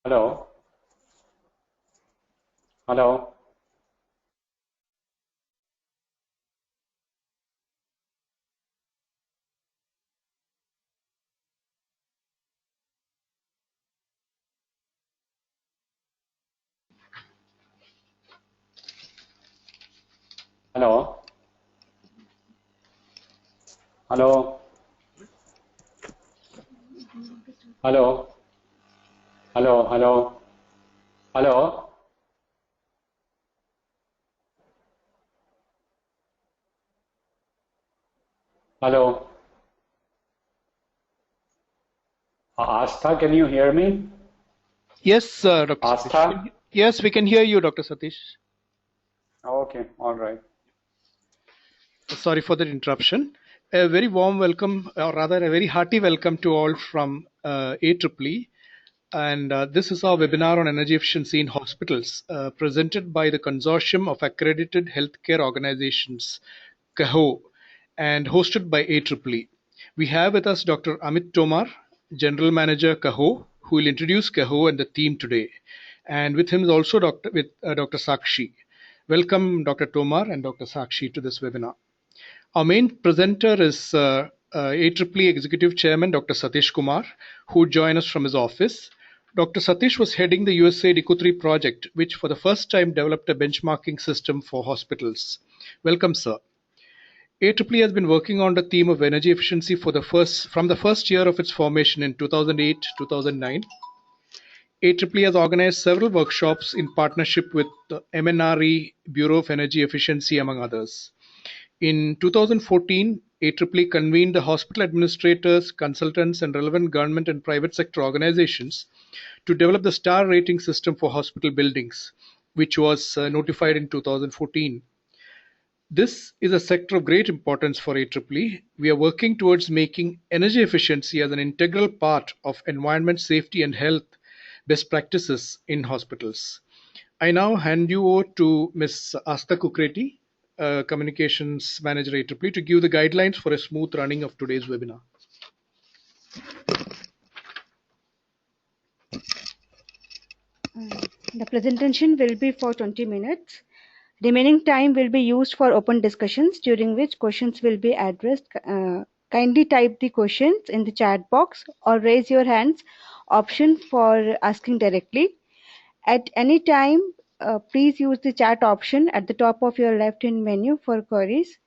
Hello, hello, hello, hello, hello, hello, hello, hello, hello. Astha, can you hear me? Yes, Dr. Satish. Astha? Yes, we can hear you, Dr. Satish. Okay, all right. Sorry for the interruption. A very warm welcome, or rather, a very hearty welcome to all from AEEE. And this is our webinar on energy efficiency in hospitals, presented by the Consortium of Accredited Healthcare Organizations, CAHO, and hosted by AEEE. We have with us Dr. Amit Tomar, General Manager, CAHO, who will introduce CAHO and the team today. And with him is also Dr. Sakshi. Welcome, Dr. Tomar and Dr. Sakshi, to this webinar. Our main presenter is AEEE Executive Chairman Dr. Satish Kumar, who joined us from his office. Dr. Satish was heading the USAID ECO3 project, which for the first time developed a benchmarking system for hospitals. Welcome, sir. AEEE has been working on the theme of energy efficiency from the first year of its formation in 2008-2009. AEEE has organized several workshops in partnership with the MNRE, Bureau of Energy Efficiency, among others. In 2014, AEEE convened the hospital administrators, consultants, and relevant government and private sector organizations to develop the star rating system for hospital buildings, which was notified in 2014. This is a sector of great importance for AEEE. We are working towards making energy efficiency as an integral part of environment safety and health best practices in hospitals. I now hand you over to Ms. Asta Kukreti, Communications Manager at AEEE, to give the guidelines for a smooth running of today's webinar. The presentation will be for 20 minutes. Remaining time will be used for open discussions, during which questions will be addressed. Kindly type the questions in the chat box or raise your hands option for asking directly. At any time, please use the chat option at the top of your left-hand menu for queries.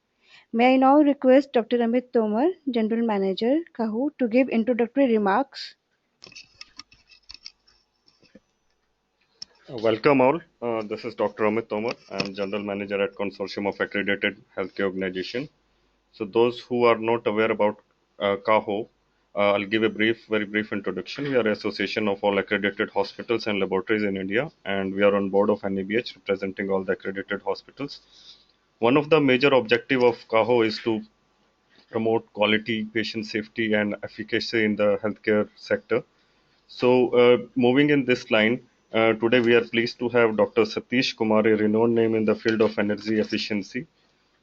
May I now request Dr. Amit Tomar, General Manager, CAHO, to give introductory remarks. Welcome all. This is Dr. Amit Tomar. I am General Manager at Consortium of Accredited Healthcare Organization. So those who are not aware about CAHO, I'll give a very brief introduction. We are an association of all accredited hospitals and laboratories in India, and we are on board of NABH, representing all the accredited hospitals. One of the major objective of CAHO is to promote quality, patient safety, and efficacy in the healthcare sector. So moving in this line, today we are pleased to have Dr. Satish Kumar, a renowned name in the field of energy efficiency.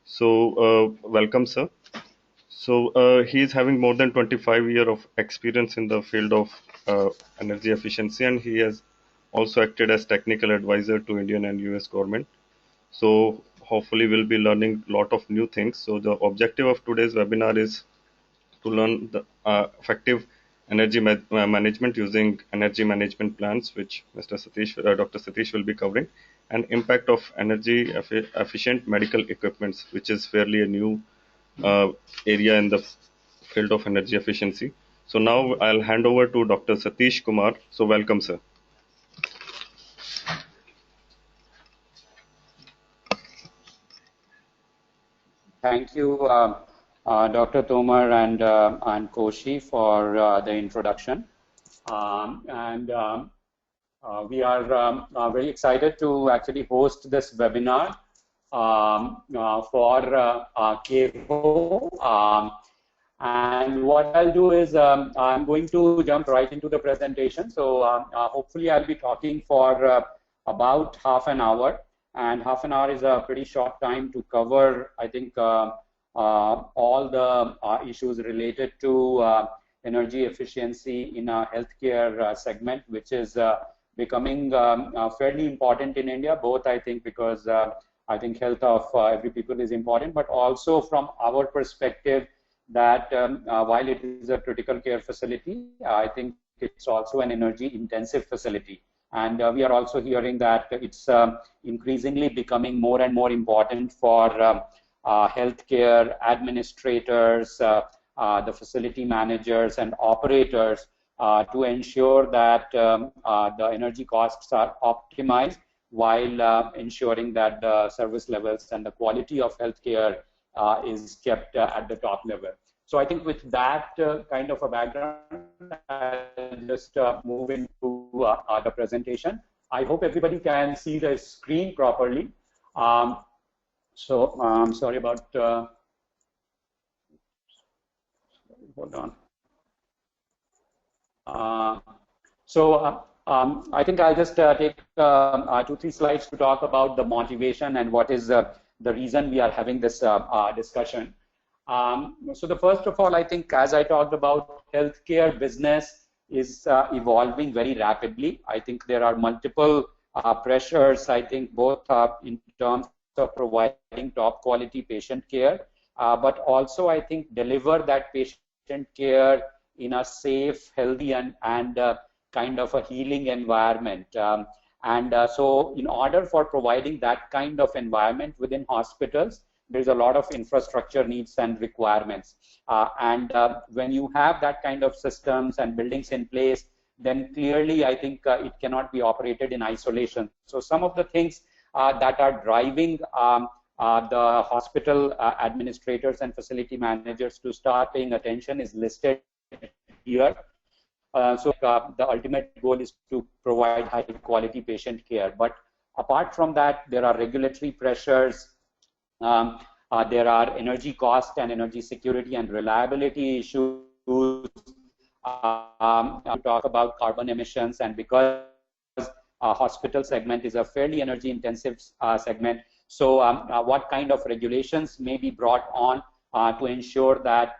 So welcome, sir. So he is having more than 25 years of experience in the field of energy efficiency, and he has also acted as technical advisor to Indian and US government. So hopefully we'll be learning a lot of new things. So the objective of today's webinar is to learn the effective energy management using energy management plans, which Dr. Satish will be covering, and impact of energy efficient medical equipments, which is fairly a new area in the field of energy efficiency. So now I'll hand over to Dr. Satish Kumar. So welcome, sir. Thank you, Dr. Tomar and Koshi for the introduction. We are very excited to actually host this webinar for CAHO. And what I'll do is I'm going to jump right into the presentation. So hopefully I'll be talking for about half an hour. And half an hour is a pretty short time to cover, I think, all the issues related to energy efficiency in a healthcare segment, which is becoming fairly important in India, both I think because I think health of every people is important, but also from our perspective that while it is a critical care facility, I think it's also an energy intensive facility. And we are also hearing that it's increasingly becoming more and more important for healthcare administrators, the facility managers and operators to ensure that the energy costs are optimized while ensuring that the service levels and the quality of healthcare is kept at the top level. So I think with that kind of a background, I'll just move into the presentation. I hope everybody can see the screen properly. I'm sorry about, hold on. I think I'll just take 2-3 slides to talk about the motivation and what is the reason we are having this discussion. So the first of all, I think as I talked about, healthcare business is evolving very rapidly. I think there are multiple pressures, I think both in terms of providing top quality patient care, but also I think deliver that patient care in a safe, healthy and kind of a healing environment. So in order for providing that kind of environment within hospitals, there's a lot of infrastructure needs and requirements. When you have that kind of systems and buildings in place, then clearly I think it cannot be operated in isolation. So some of the things that are driving the hospital administrators and facility managers to start paying attention is listed here. The ultimate goal is to provide high quality patient care. But apart from that, there are regulatory pressures, there are energy cost and energy security and reliability issues. Talk about carbon emissions, and because hospital segment is a fairly energy intensive segment, so what kind of regulations may be brought on to ensure that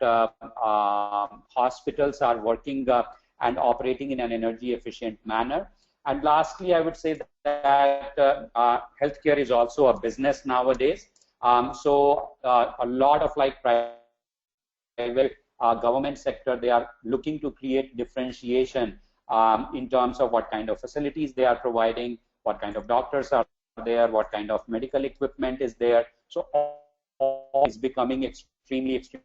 hospitals are working and operating in an energy efficient manner. And lastly, I would say that healthcare is also a business nowadays. A lot of like private government sector, they are looking to create differentiation in terms of what kind of facilities they are providing, what kind of doctors are there, what kind of medical equipment is there. So all is becoming extremely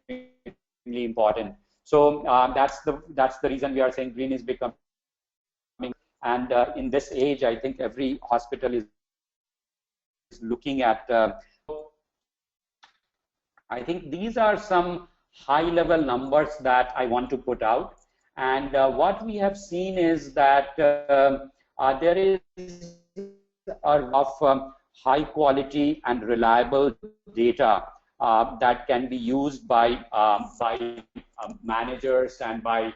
important. So that's the reason we are saying green is becoming. And in this age, I think every hospital is looking at. I think these are some high-level numbers that I want to put out. And what we have seen is that there is a lot of high-quality and reliable data that can be used by managers and by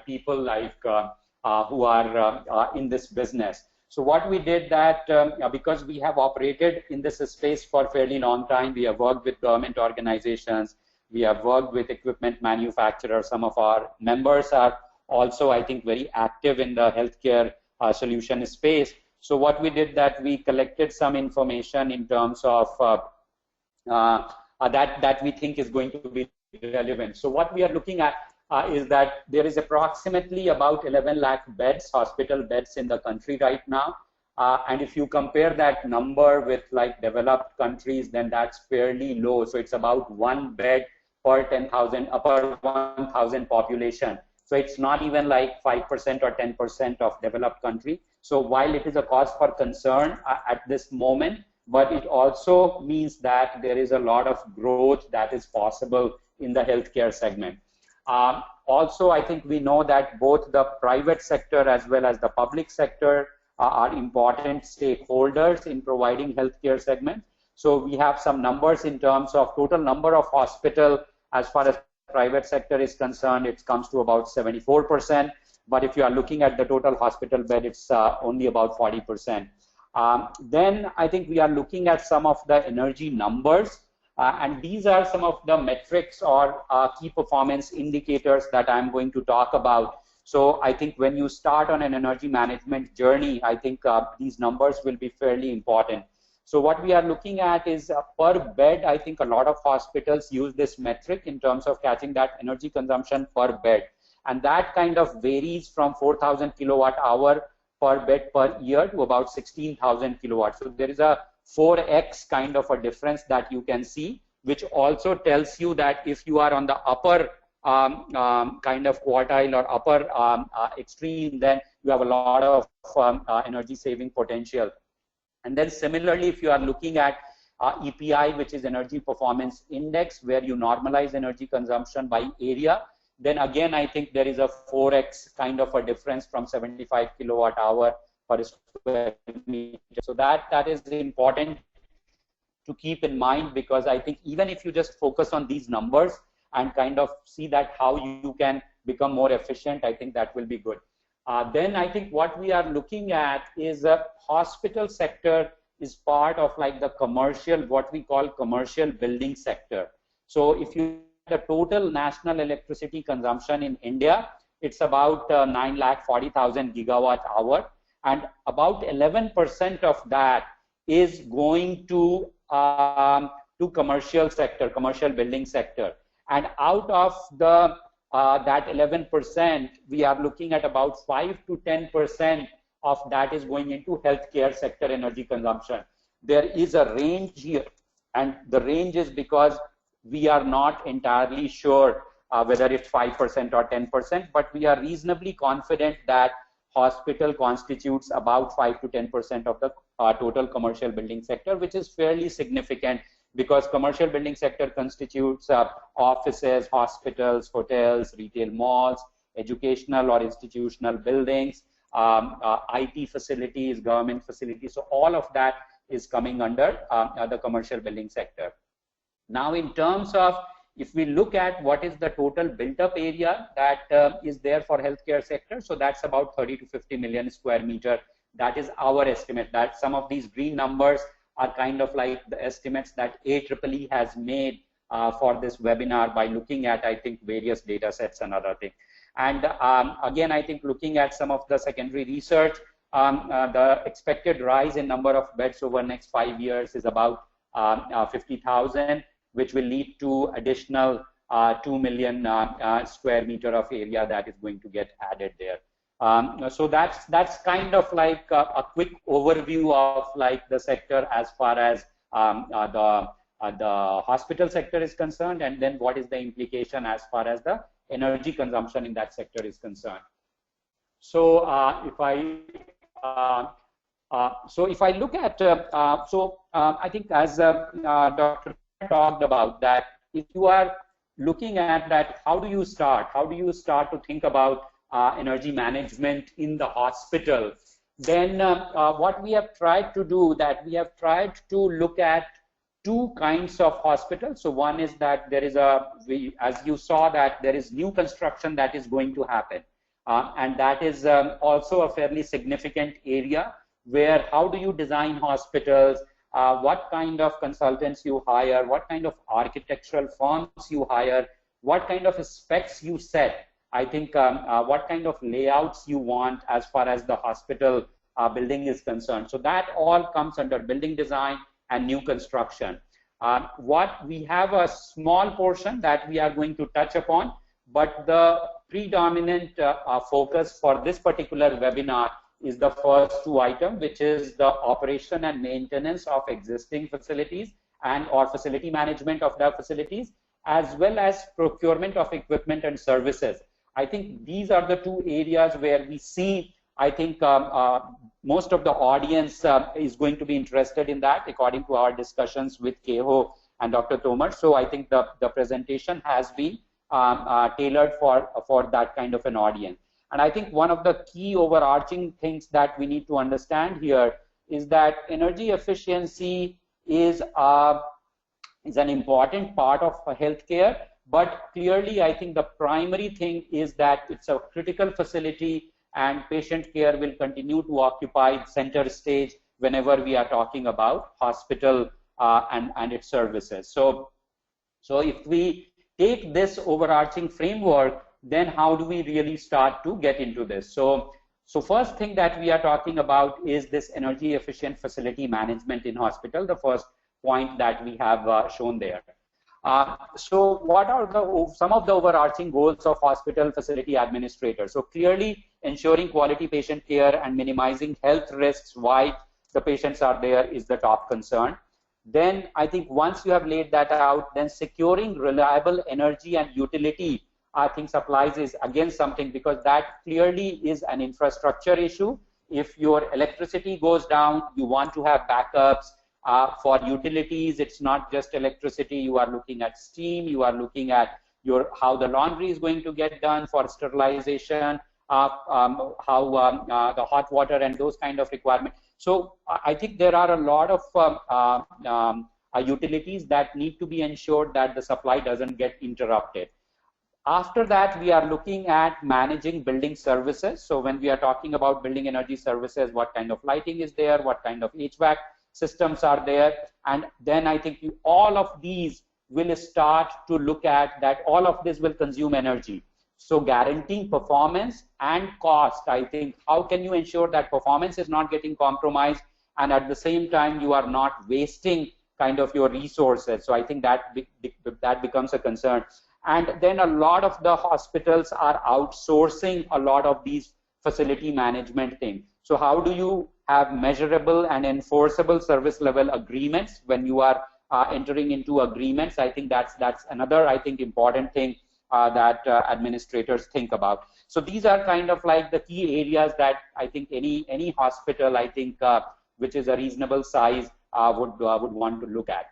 people like who are in this business. So what we did that because we have operated in this space for a fairly long time, we have worked with government organizations, we have worked with equipment manufacturers. Some of our members are also, I think, very active in the healthcare solution space. So what we did that we collected some information in terms of that we think is going to be relevant. So what we are looking at is that there is approximately about 11 lakh beds, hospital beds in the country right now. And if you compare that number with like developed countries, then that's fairly low. So it's about 1 bed per 10,000, per 1,000 population. So it's not even like 5% or 10% of developed country. So while it is a cause for concern at this moment, but it also means that there is a lot of growth that is possible in the healthcare segment. Also, I think we know that both the private sector as well as the public sector are important stakeholders in providing healthcare segment. So we have some numbers in terms of total number of hospital. As far as private sector is concerned, it comes to about 74%. But if you are looking at the total hospital bed, it's only about 40%. Then I think we are looking at some of the energy numbers. And these are some of the metrics or key performance indicators that I'm going to talk about. So I think when you start on an energy management journey, I think these numbers will be fairly important. So what we are looking at is per bed. I think a lot of hospitals use this metric in terms of catching that energy consumption per bed. And that kind of varies from 4,000 kilowatt hour per bed per year to about 16,000 kilowatts. So there is a 4x kind of a difference that you can see, which also tells you that if you are on the upper kind of quartile or upper extreme, then you have a lot of energy saving potential. And then similarly, if you are looking at EPI, which is Energy Performance Index, where you normalize energy consumption by area, then again, I think there is a 4x kind of a difference from 75 kilowatt hour per square meter. So that is important to keep in mind, because I think even if you just focus on these numbers and kind of see that how you can become more efficient, I think that will be good. Then I think what we are looking at is a hospital sector is part of like the commercial, what we call commercial building sector. So if you the total national electricity consumption in India, it's about 940,000 gigawatt hour, and about 11% of that is going to commercial sector, commercial building sector. And out of the that 11%, we are looking at about 5 to 10% of that is going into healthcare sector energy consumption. There is a range here, and the range is because we are not entirely sure whether it's 5% or 10%, but we are reasonably confident that hospital constitutes about 5 to 10% of the total commercial building sector, which is fairly significant, because commercial building sector constitutes offices, hospitals, hotels, retail malls, educational or institutional buildings, IT facilities, government facilities. So all of that is coming under the commercial building sector. Now, in terms of, if we look at what is the total built-up area that is there for healthcare sector, so that's about 30 to 50 million square meter. That is our estimate. That some of these green numbers are kind of like the estimates that AEEE has made for this webinar by looking at, I think, various data sets and other things. And again, I think looking at some of the secondary research, the expected rise in number of beds over the next 5 years is about 50,000, which will lead to additional 2 million square meter of area that is going to get added there. So that's kind of like a quick overview of like the sector as far as the hospital sector is concerned, and then what is the implication as far as the energy consumption in that sector is concerned. So if I look at, I think as Dr. talked about that, if you are looking at that, how do you start? How do you start to think about energy management in the hospital? Then what we have tried to do, that we have tried to look at two kinds of hospitals. So one is that there is as you saw, that there is new construction that is going to happen. And that is also a fairly significant area where how do you design hospitals, what kind of consultants you hire, what kind of architectural firms you hire, what kind of specs you set. I think what kind of layouts you want as far as the hospital building is concerned. So that all comes under building design and new construction. What we have a small portion that we are going to touch upon, but the predominant focus for this particular webinar is the first two items, which is the operation and maintenance of existing facilities and or facility management of the facilities, as well as procurement of equipment and services. I think these are the two areas where we see, I think most of the audience is going to be interested in that, according to our discussions with Keho and Dr. Tomar. So I think the presentation has been tailored for that kind of an audience. And I think one of the key overarching things that we need to understand here is that energy efficiency is an important part of healthcare, but clearly I think the primary thing is that it's a critical facility and patient care will continue to occupy center stage whenever we are talking about hospital and its services. So if we take this overarching framework, then how do we really start to get into this? So first thing that we are talking about is this energy efficient facility management in hospital, the first point that we have shown there. So what are some of the overarching goals of hospital facility administrators? So clearly ensuring quality patient care and minimizing health risks while the patients are there is the top concern. Then I think once you have laid that out, then securing reliable energy and utility, I think supplies is again something, because that clearly is an infrastructure issue. If your electricity goes down, you want to have backups. For utilities, it's not just electricity. You are looking at steam. You are looking at how the laundry is going to get done for sterilization, how the hot water and those kind of requirements. So I think there are a lot of utilities that need to be ensured that the supply doesn't get interrupted. After that, we are looking at managing building services. So when we are talking about building energy services, what kind of lighting is there, what kind of HVAC systems are there, and then I think all of these will start to look at that. All of this will consume energy. So guaranteeing performance and cost, I think, how can you ensure that performance is not getting compromised and at the same time you are not wasting kind of your resources? So I think that becomes a concern. And then a lot of the hospitals are outsourcing a lot of these facility management things. So how do you have measurable and enforceable service level agreements when you are entering into agreements? I think that's another, I think, important thing that administrators think about. So these are kind of like the key areas that I think any hospital, I think, which is a reasonable size would want to look at.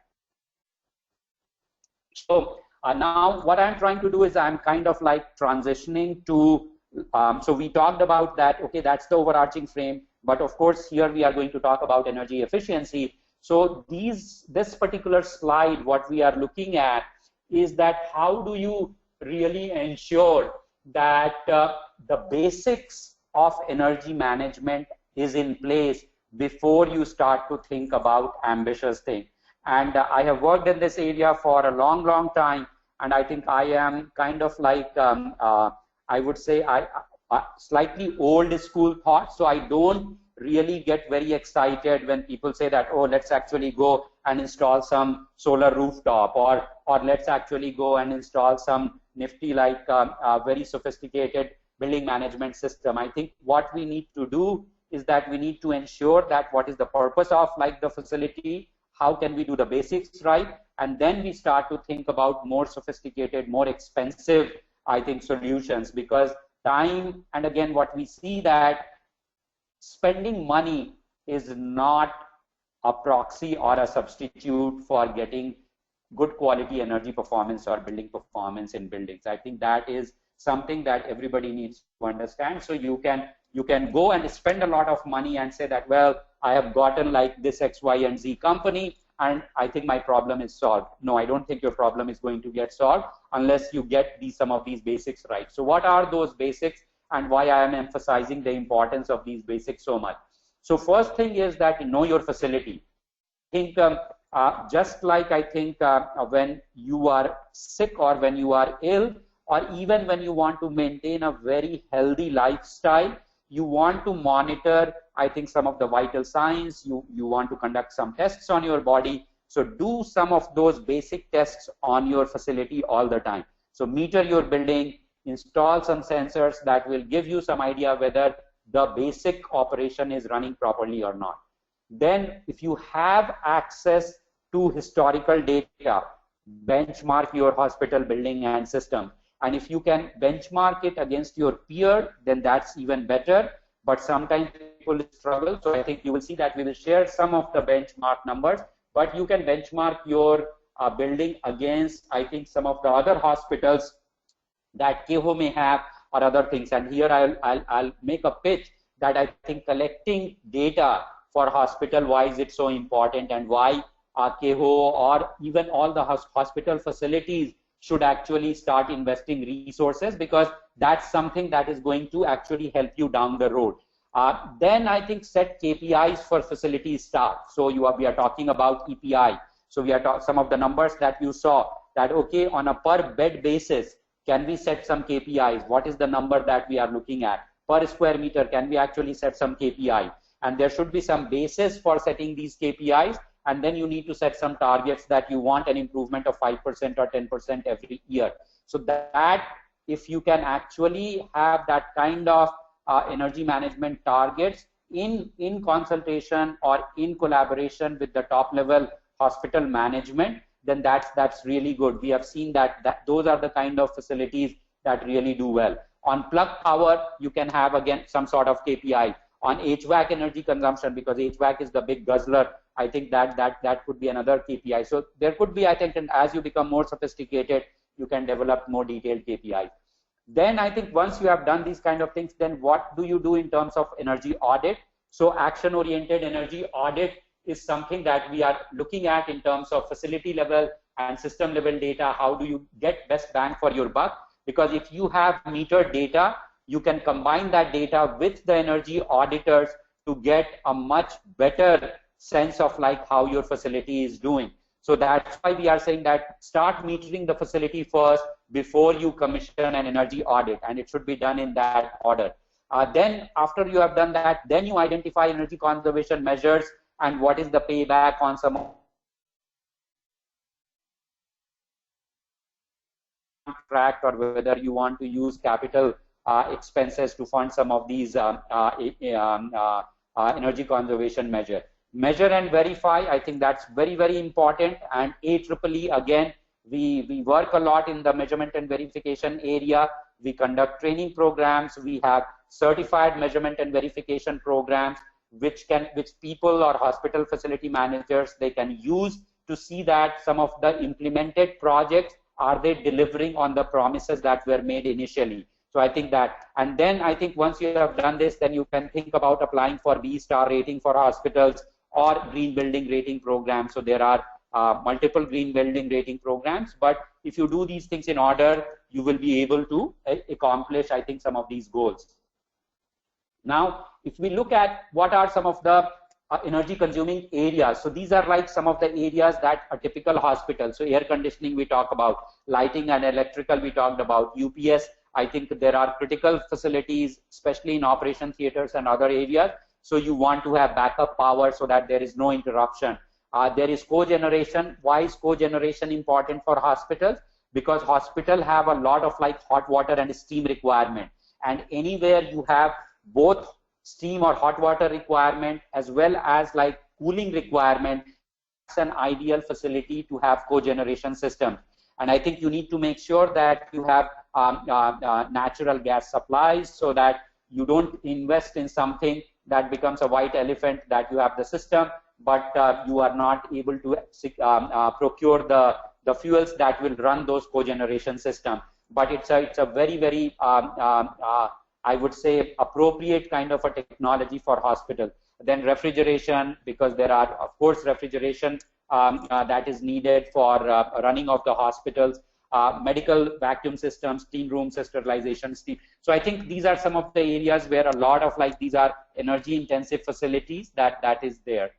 So now what I'm trying to do is I'm kind of like transitioning to, so we talked about that, okay, that's the overarching frame, but of course here we are going to talk about energy efficiency. So this particular slide, what we are looking at is that how do you really ensure that the basics of energy management is in place before you start to think about ambitious things. And I have worked in this area for a long time, and I think I am kind of like, I would say, slightly old school thought. So I don't really get very excited when people say that, oh, let's actually go and install some solar rooftop, or let's actually go and install some nifty, like very sophisticated building management system. I think what we need to do is that we need to ensure that what is the purpose of like the facility, how can we do the basics right, and then we start to think about more sophisticated, more expensive, I think, solutions. Because time and again what we see that spending money is not a proxy or a substitute for getting good quality energy performance or building performance in buildings. I think that is something that everybody needs to understand. So you can go and spend a lot of money and say that, well, I have gotten like this X, Y, and Z company, and I think my problem is solved. No, I don't think your problem is going to get solved unless you get some of these basics right. So what are those basics, and why I am emphasizing the importance of these basics so much? So first thing is that you know your facility. I think just like I think when you are sick or when you are ill, or even when you want to maintain a very healthy lifestyle, you want to monitor, I think, some of the vital signs. You want to conduct some tests on your body. So do some of those basic tests on your facility all the time. So meter your building, install some sensors that will give you some idea whether the basic operation is running properly or not. Then if you have access to historical data, benchmark your hospital building and system. And if you can benchmark it against your peer, then that's even better. But sometimes people struggle. So I think you will see that we will share some of the benchmark numbers, but you can benchmark your building against, I think, some of the other hospitals that KEHO may have or other things. And here I'll make a pitch that I think collecting data for hospital-wise, it's so important, and why KEHO or even all the hospital facilities should actually start investing resources, because that's something that is going to actually help you down the road. Then I think set KPIs for facility staff. So we are talking about EPI. So we are some of the numbers that you saw, that okay, on a per bed basis, Can we set some KPIs? What is the number that we are looking at? Per square meter, can we actually set some KPI? And there should be some basis for setting these KPIs. And then you need to set some targets that you want an improvement of 5% or 10% every year. So that if you can actually have that kind of energy management targets in consultation or in collaboration with the top level hospital management, then that's really good. We have seen that those are the kind of facilities that really do well. On plug power, you can have again some sort of KPI. On HVAC energy consumption, because HVAC is the big guzzler, I think that could be another KPI. So there could be, I think, and as you become more sophisticated, you can develop more detailed KPIs. Then I think once you have done these kind of things, then what do you do in terms of energy audit? So action-oriented energy audit is something that we are looking at in terms of facility level and system level data. How do you get best bang for your buck? Because if you have metered data, you can combine that data with the energy auditors to get a much better sense of like how your facility is doing. So that's why we are saying that start metering the facility first before you commission an energy audit, and it should be done in that order. Then after you have done that, then you identify energy conservation measures and what is the payback on some contract, or whether you want to use capital expenses to fund some of these energy conservation measures. Measure and verify, I think that's very, very important. And AEEE, again, we work a lot in the measurement and verification area. We conduct training programs. We have certified measurement and verification programs, which people or hospital facility managers, they can use to see that some of the implemented projects, are they delivering on the promises that were made initially. So I think that, and then I think once you have done this, then you can think about applying for B-star rating for hospitals or green building rating programs. So there are multiple green building rating programs, but if you do these things in order, you will be able to accomplish, I think, some of these goals. Now, if we look at what are some of the energy consuming areas, so these are like some of the areas that a typical hospital, so air conditioning we talk about, lighting and electrical we talked about, UPS, I think there are critical facilities, especially in operation theaters and other areas. So you want to have backup power so that there is no interruption. There is cogeneration. Why is cogeneration important for hospitals? Because hospitals have a lot of like hot water and steam requirement. And anywhere you have both steam or hot water requirement as well as like cooling requirement, it's an ideal facility to have cogeneration system. And I think you need to make sure that you have natural gas supplies so that you don't invest in something that becomes a white elephant, that you have the system, but you are not able to procure the fuels that will run those cogeneration systems. But it's a very, very, I would say, appropriate kind of a technology for hospital. Then refrigeration, because there are, of course, refrigeration that is needed for running of the hospitals. Medical vacuum systems, steam room sterilization, steam. So I think these are some of the areas where a lot of like these are energy intensive facilities that is there.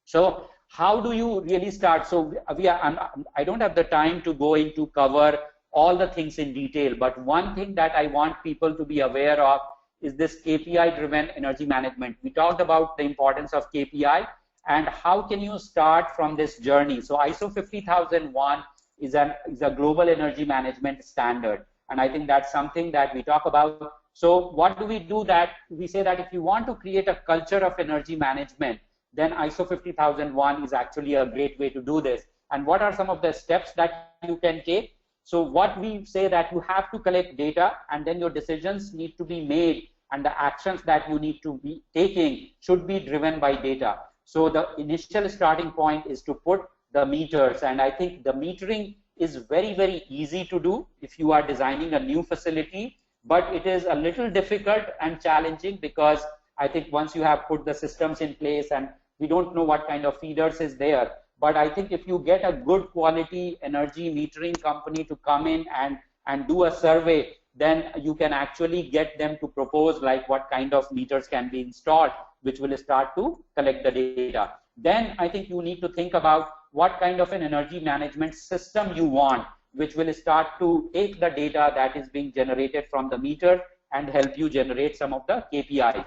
So how do you really start? So I don't have the time to go into cover all the things in detail, but one thing that I want people to be aware of is this KPI driven energy management. We talked about the importance of KPI and how can you start from this journey. So ISO 50001 is a global energy management standard, and I think that's something that we talk about. So what do? That we say that if you want to create a culture of energy management, then ISO 50001 is actually a great way to do this. And what are some of the steps that you can take? So what we say that you have to collect data, and then your decisions need to be made, and the actions that you need to be taking should be driven by data. So the initial starting point is to put the meters, and I think the metering is very, very easy to do if you are designing a new facility, but it is a little difficult and challenging because I think once you have put the systems in place, and we don't know what kind of feeders is there, but I think if you get a good quality energy metering company to come in and do a survey, then you can actually get them to propose like what kind of meters can be installed, which will start to collect the data. Then I think you need to think about what kind of an energy management system you want. which will start to take the data that is being generated from the meter and help you generate some of the KPIs.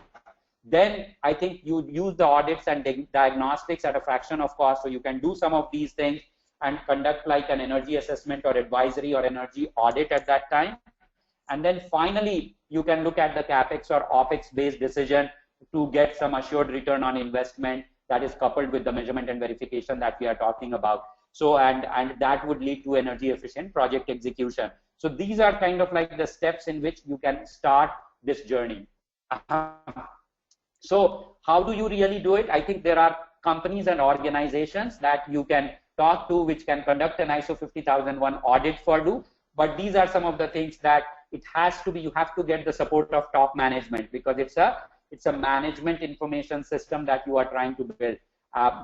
Then I think you use the audits and diagnostics at a fraction of cost, so you can do some of these things and conduct like an energy assessment or advisory or energy audit at that time. And then finally, you can look at the CapEx or OpEx based decision to get some assured return on investment that is coupled with the measurement and verification that we are talking about. So, and that would lead to energy efficient project execution. So these are kind of like the steps in which you can start this journey. So how do you really do it? I think there are companies and organizations that you can talk to which can conduct an ISO 50001 audit for you. But these are some of the things that it has to be, you have to get the support of top management, because it's a management information system that you are trying to build.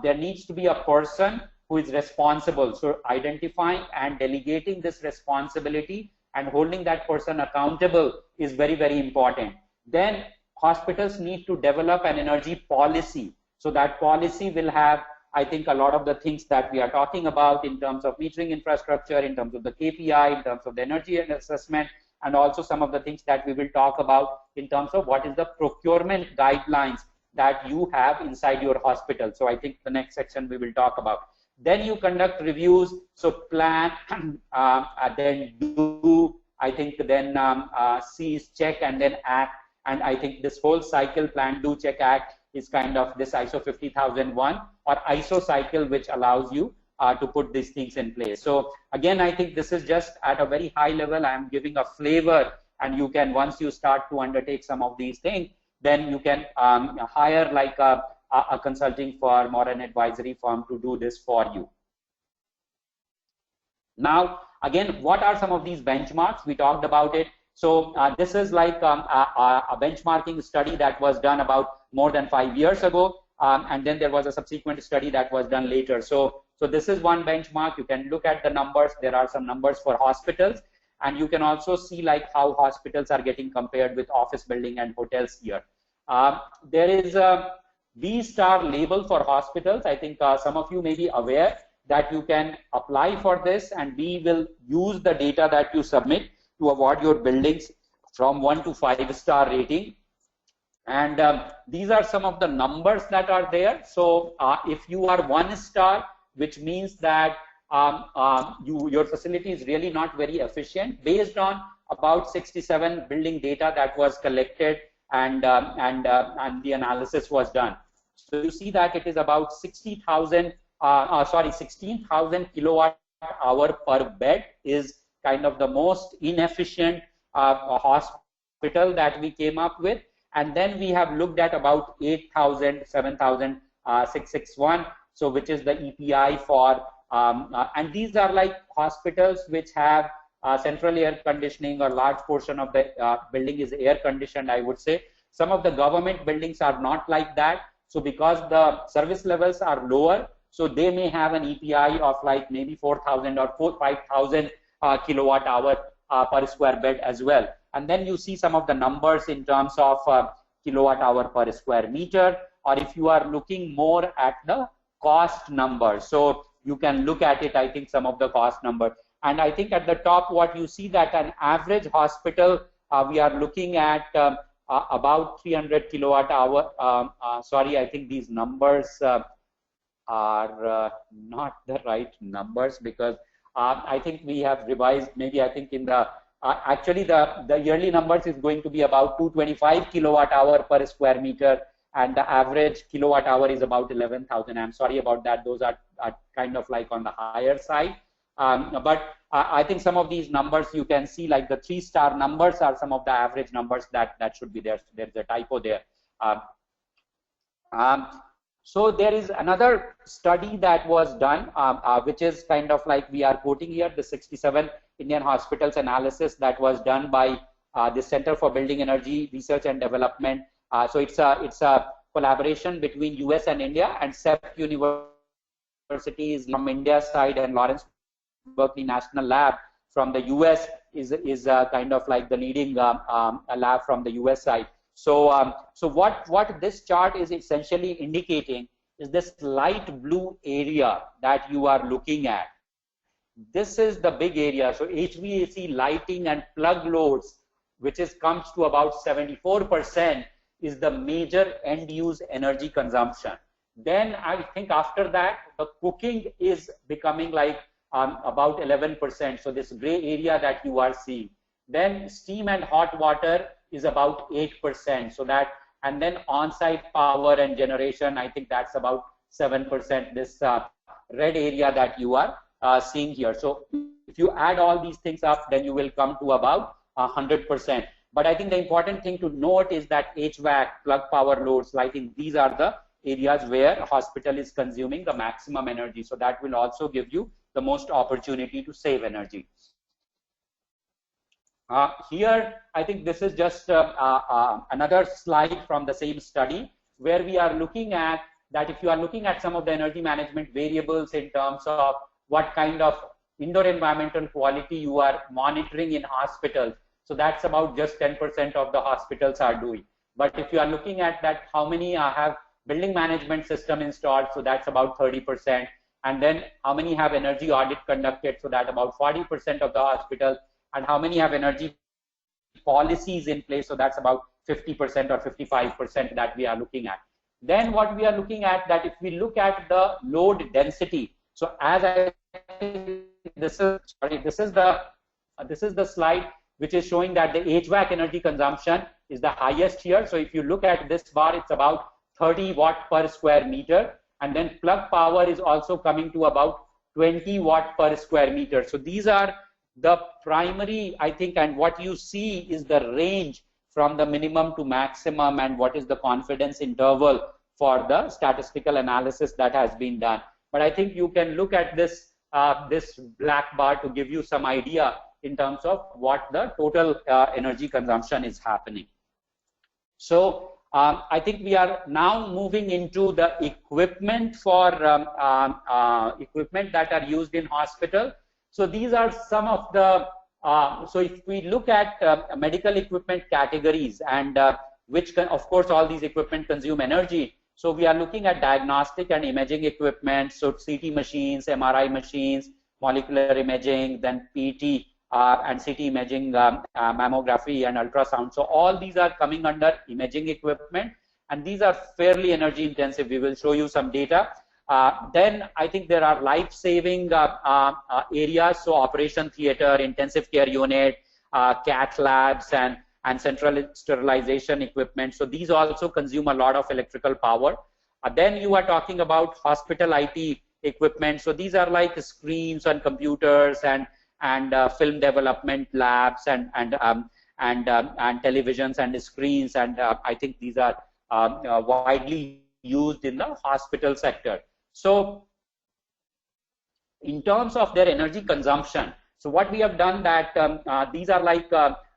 There needs to be a person who is responsible. So identifying and delegating this responsibility and holding that person accountable is very, very important. Then hospitals need to develop an energy policy. So that policy will have, I think, a lot of the things that we are talking about in terms of metering infrastructure, in terms of the KPI, in terms of the energy assessment, and also some of the things that we will talk about in terms of what is the procurement guidelines that you have inside your hospital. So I think the next section we will talk about. Then you conduct reviews, so plan, then do, I think, then seize, check, and then act. And I think this whole cycle, plan, do, check, act, is kind of this ISO 50001 or ISO cycle, which allows you to put these things in place. So again, I think this is just at a very high level. I am giving a flavor, and you can, once you start to undertake some of these things, then you can hire like a consulting firm or an advisory firm to do this for you. Now, again, what are some of these benchmarks? We talked about it. So this is like a benchmarking study that was done about more than 5 years ago. And then there was a subsequent study that was done later. So this is one benchmark. You can look at the numbers. There are some numbers for hospitals. And you can also see like how hospitals are getting compared with office building and hotels here. There is a B-star label for hospitals. I think some of you may be aware that you can apply for this, and we will use the data that you submit to award your buildings from 1 to 5-star rating. And these are some of the numbers that are there. So if you are 1-star, which means that your facility is really not very efficient, based on about 67 building data that was collected and the analysis was done. So you see that it is about 16,000 kilowatt hour per bed is kind of the most inefficient hospital that we came up with. And then we have looked at about 8,000, 7,661, so which is the EPI for, and these are like hospitals which have central air conditioning, or large portion of the building is air conditioned, I would say. Some of the government buildings are not like that. So because the service levels are lower, so they may have an EPI of like maybe 4,000 or 5,000 kilowatt hour per square bed as well. And then you see some of the numbers in terms of kilowatt hour per square meter, or if you are looking more at the cost number. So you can look at it, I think, some of the cost number. And I think at the top, what you see that an average hospital, we are looking at about 300 kilowatt hour. Sorry, I think these numbers are not the right numbers, because I think we have revised, maybe I think in the, actually the yearly numbers is going to be about 225 kilowatt hour per square meter, and the average kilowatt hour is about 11,000. I'm sorry about that. Those are kind of like on the higher side. But I think some of these numbers you can see, like the 3-star numbers are some of the average numbers that should be there. There's a typo there. So there is another study that was done, which is kind of like we are quoting here, the 67 Indian hospitals analysis that was done by the Center for Building Energy Research and Development. So it's a collaboration between US and India, and CEP universities from India's side and Lawrence Berkeley National Lab from the US is kind of like the leading lab from the US side. So so what this chart is essentially indicating is this light blue area that you are looking at this is the big area. So HVAC, lighting, and plug loads, which comes to about 74%, is the major end-use energy consumption. Then I think after that, the cooking is becoming like about 11%. So this gray area that you are seeing. Then steam and hot water is about 8%. So that, and then on-site power and generation, I think that's about 7%. This red area that you are seeing here. So if you add all these things up, then you will come to about 100%. But I think the important thing to note is that HVAC, plug power loads, lighting, these are the areas where hospital is consuming the maximum energy. So that will also give you the most opportunity to save energy. Here, I think this is just another slide from the same study where we are looking at that if you are looking at some of the energy management variables in terms of what kind of indoor environmental quality you are monitoring in hospitals. So that's about just 10% of the hospitals are doing. But if you are looking at that, how many have building management system installed? So that's about 30%. And then how many have energy audit conducted? So that about 40% of the hospitals. And how many have energy policies in place? So that's about 50% or 55% that we are looking at. Then what we are looking at, that if we look at the load density. So as I, this is the slide which is showing that the HVAC energy consumption is the highest here. So if you look at this bar, it's about 30 watt per square meter. And then plug power is also coming to about 20 watt per square meter. So these are the primary, I think, and what you see is the range from the minimum to maximum and what is the confidence interval for the statistical analysis that has been done. But I think you can look at this this black bar to give you some idea in terms of what the total energy consumption is happening. So I think we are now moving into the equipment for equipment that are used in hospital. So these are some of the, so if we look at medical equipment categories and which can, of course, all these equipment consume energy. So we are looking at diagnostic and imaging equipment, so CT machines, MRI machines, molecular imaging, then PET and CT imaging, mammography and ultrasound. So all these are coming under imaging equipment, and these are fairly energy intensive. We will show you some data. Then I think there are life-saving areas, so operation theater, intensive care unit, cath labs, and central sterilization equipment. So these also consume a lot of electrical power. Then you are talking about hospital IT equipment. So these are like screens and computers and film development labs and televisions and screens. And I think these are widely used in the hospital sector. So in terms of their energy consumption, so what we have done that these are like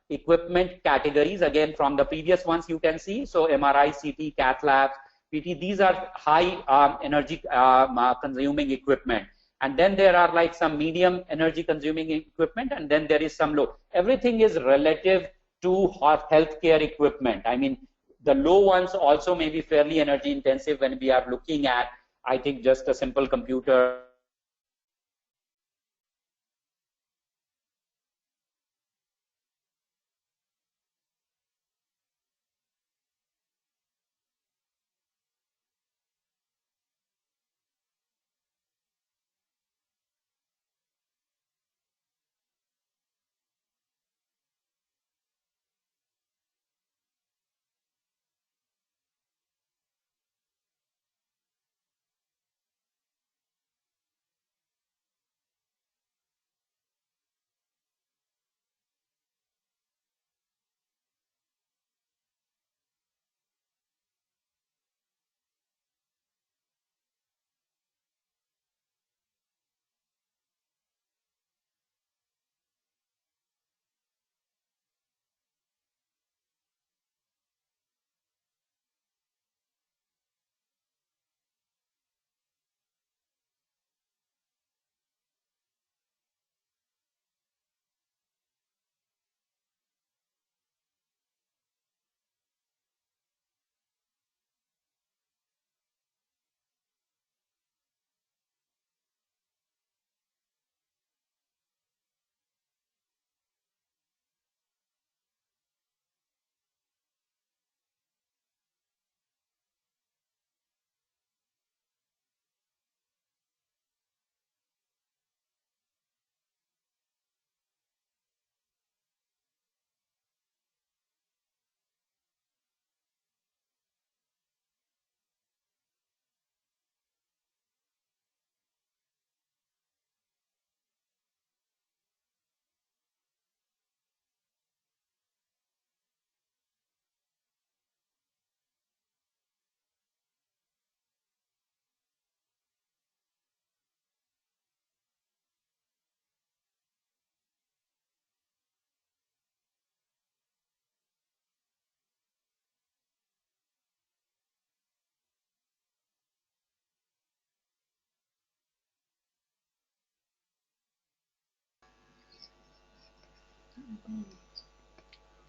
equipment categories, again from the previous ones you can see. So MRI, CT, cath labs, PT, these are high energy consuming equipment. And then there are like some medium energy consuming equipment, and then there is some low. Everything is relative to healthcare equipment. I mean, the low ones also may be fairly energy intensive when we are looking at, I think, just a simple computer.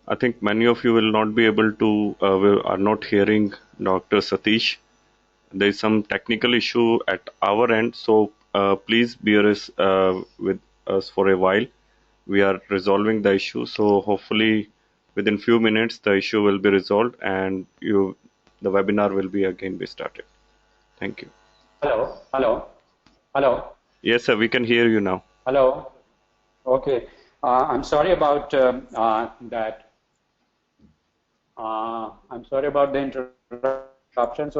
I think many of you will not be able to, are not hearing Dr. Satish. There is some technical issue at our end, so please bear with us for a while. We are resolving the issue, so hopefully within few minutes the issue will be resolved and the webinar will be again be started. Thank you. Hello, hello, hello. Yes, sir, we can hear you now. Hello. Okay. I'm sorry about that. I'm sorry about the interruption.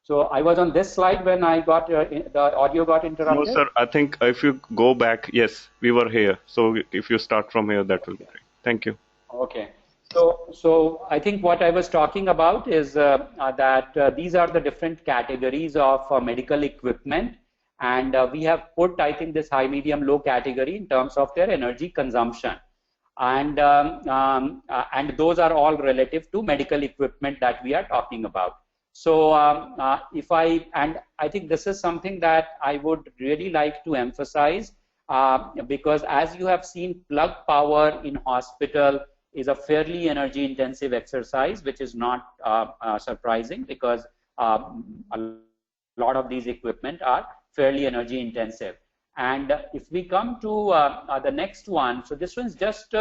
So I was on this slide when I got the audio got interrupted. No, sir. I think if you go back, yes, we were here. So if you start from here, that will be great. Thank you. Okay. So I think what I was talking about is that these are the different categories of medical equipment, and we have put, I think, this high, medium, low category in terms of their energy consumption. And those are all relative to medical equipment that we are talking about. So I think this is something that I would really like to emphasize because as you have seen, plug power in hospital is a fairly energy intensive exercise, which is not surprising because a lot of these equipment are fairly energy intensive. And if we come to the next one, so this one's just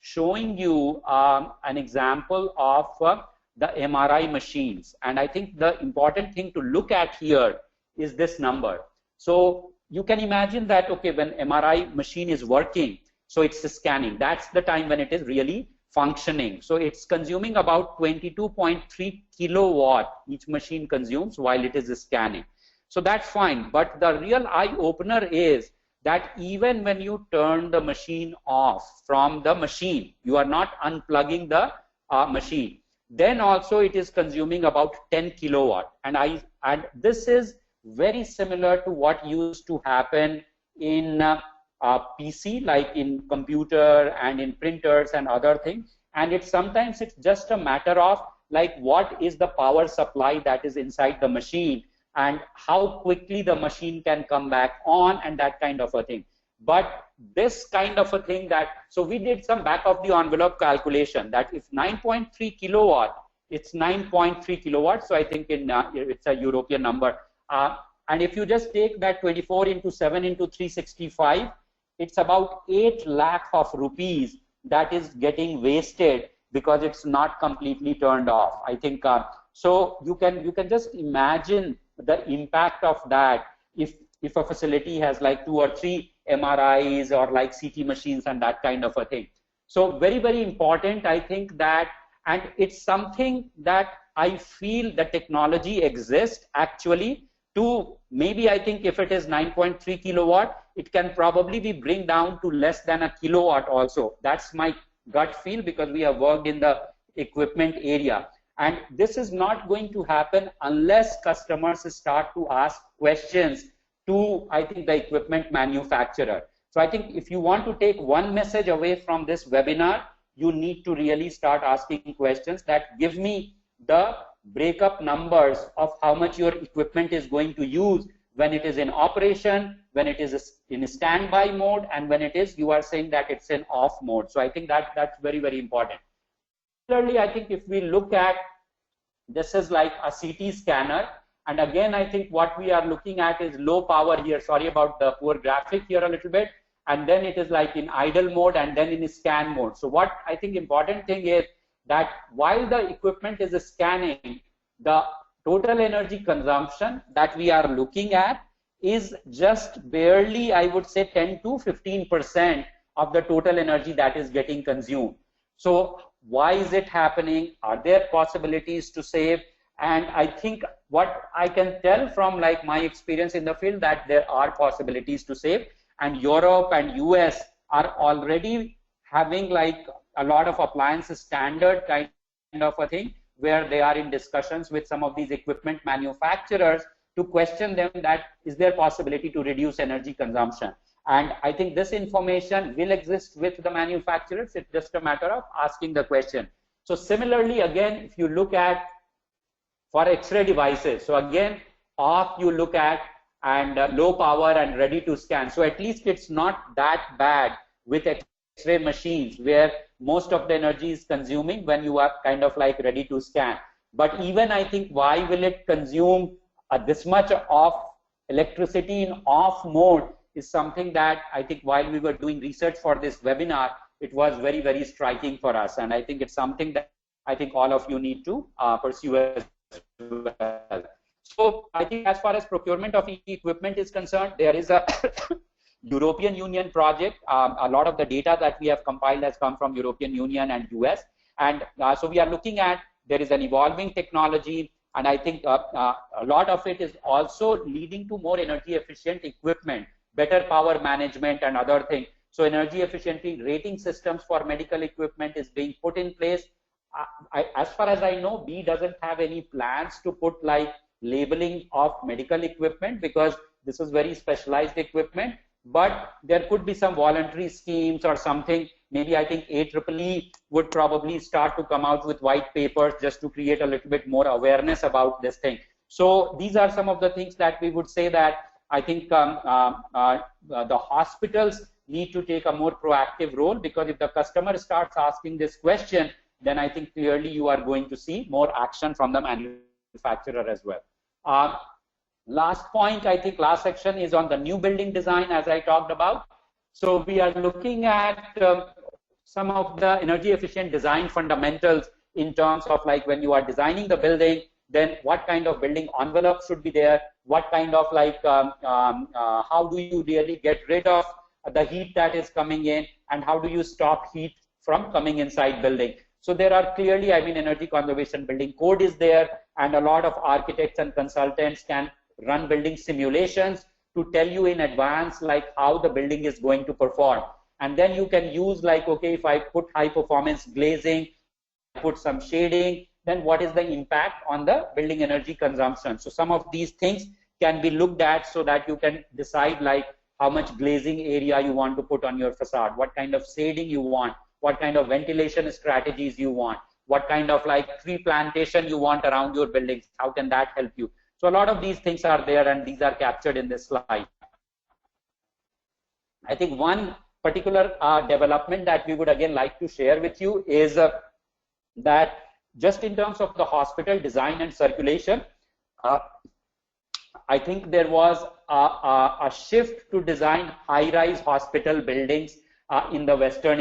showing you an example of the MRI machines. And I think the important thing to look at here is this number. So you can imagine that, okay, when MRI machine is working, so it's scanning. That's the time when it is really functioning. So it's consuming about 22.3 kilowatt each machine consumes while it is scanning. So that's fine, but the real eye-opener is that even when you turn the machine off from the machine, you are not unplugging the machine, then also it is consuming about 10 kilowatt. And this is very similar to what used to happen in PC, like in computer and in printers and other things. And sometimes it's just a matter of like what is the power supply that is inside the machine and how quickly the machine can come back on and that kind of a thing. But this kind of a thing so we did some back of the envelope calculation that if 9.3 kilowatt, it's 9.3 kilowatt. So I think it's a European number. And if you just take that 24 into 7 into 365, it's about 8 lakh of rupees that is getting wasted because it's not completely turned off. I think so you can just imagine the impact of that if a facility has like 2 or 3 MRIs or like CT machines and that kind of a thing. So very, very important, I think that, and it's something that I feel the technology exists actually to maybe, I think if it is 9.3 kilowatt, it can probably be bring down to less than a kilowatt also. That's my gut feel because we have worked in the equipment area. And this is not going to happen unless customers start to ask questions to, I think, the equipment manufacturer. So I think if you want to take one message away from this webinar, you need to really start asking questions that give me the breakup numbers of how much your equipment is going to use when it is in operation, when it is in standby mode, and when you are saying that it's in off mode. So I think that's very, very important. Similarly, I think if we look at, this is like a CT scanner. And again, I think what we are looking at is low power here. Sorry about the poor graphic here a little bit. And then it is like in idle mode and then in scan mode. So what I think important thing is that while the equipment is scanning, the total energy consumption that we are looking at is just barely, I would say 10 to 15% of the total energy that is getting consumed. So why is it happening? Are there possibilities to save? And I think what I can tell from like my experience in the field that there are possibilities to save, and Europe and US are already having like a lot of appliance standard kind of a thing where they are in discussions with some of these equipment manufacturers to question them that is there possibility to reduce energy consumption. And I think this information will exist with the manufacturers. It's just a matter of asking the question. So similarly, again, if you look at for X-ray devices, so again, off you look at and low power and ready to scan. So at least it's not that bad with X-ray X-ray machines where most of the energy is consuming when you are kind of like ready to scan. But even I think, why will it consume this much of electricity in off mode is something that I think while we were doing research for this webinar, it was very, very striking for us. And I think it's something that I think all of you need to pursue as well. So I think as far as procurement of equipment is concerned, there is a European Union project. A lot of the data that we have compiled has come from European Union and US. And so we are looking at, there is an evolving technology, and I think a lot of it is also leading to more energy efficient equipment, better power management and other things. So energy efficiency rating systems for medical equipment is being put in place. As far as I know, B doesn't have any plans to put like labeling of medical equipment because this is very specialized equipment, but there could be some voluntary schemes or something. Maybe I think AEEE would probably start to come out with white papers just to create a little bit more awareness about this thing. So these are some of the things that we would say that I think the hospitals need to take a more proactive role, because if the customer starts asking this question, then I think clearly you are going to see more action from the manufacturer as well. Last point, I think last section is on the new building design, as I talked about. So we are looking at some of the energy efficient design fundamentals in terms of like when you are designing the building, then what kind of building envelope should be there, what kind of like how do you really get rid of the heat that is coming in, and how do you stop heat from coming inside building. So there are clearly, I mean, energy conservation building code is there, and a lot of architects and consultants can run building simulations to tell you in advance like how the building is going to perform. And then you can use like, okay, if I put high performance glazing, put some shading, then what is the impact on the building energy consumption? So some of these things can be looked at so that you can decide like how much glazing area you want to put on your facade, what kind of shading you want, what kind of ventilation strategies you want, what kind of like tree plantation you want around your buildings, how can that help you? So a lot of these things are there, and these are captured in this slide. I think one particular development that we would again like to share with you is that just in terms of the hospital design and circulation, I think there was a shift to design high-rise hospital buildings in the Western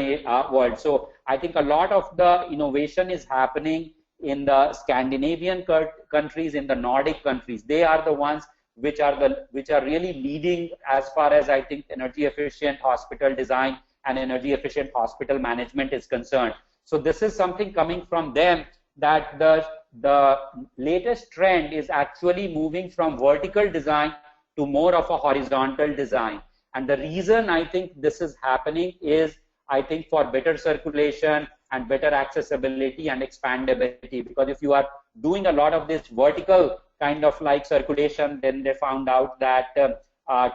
world. So I think a lot of the innovation is happening in the Scandinavian countries, in the Nordic countries. They are the ones which are really leading as far as I think energy efficient hospital design and energy efficient hospital management is concerned. So this is something coming from them, that the latest trend is actually moving from vertical design to more of a horizontal design. And the reason I think this is happening is, I think, for better circulation and better accessibility and expandability. Because if you are doing a lot of this vertical kind of like circulation, then they found out that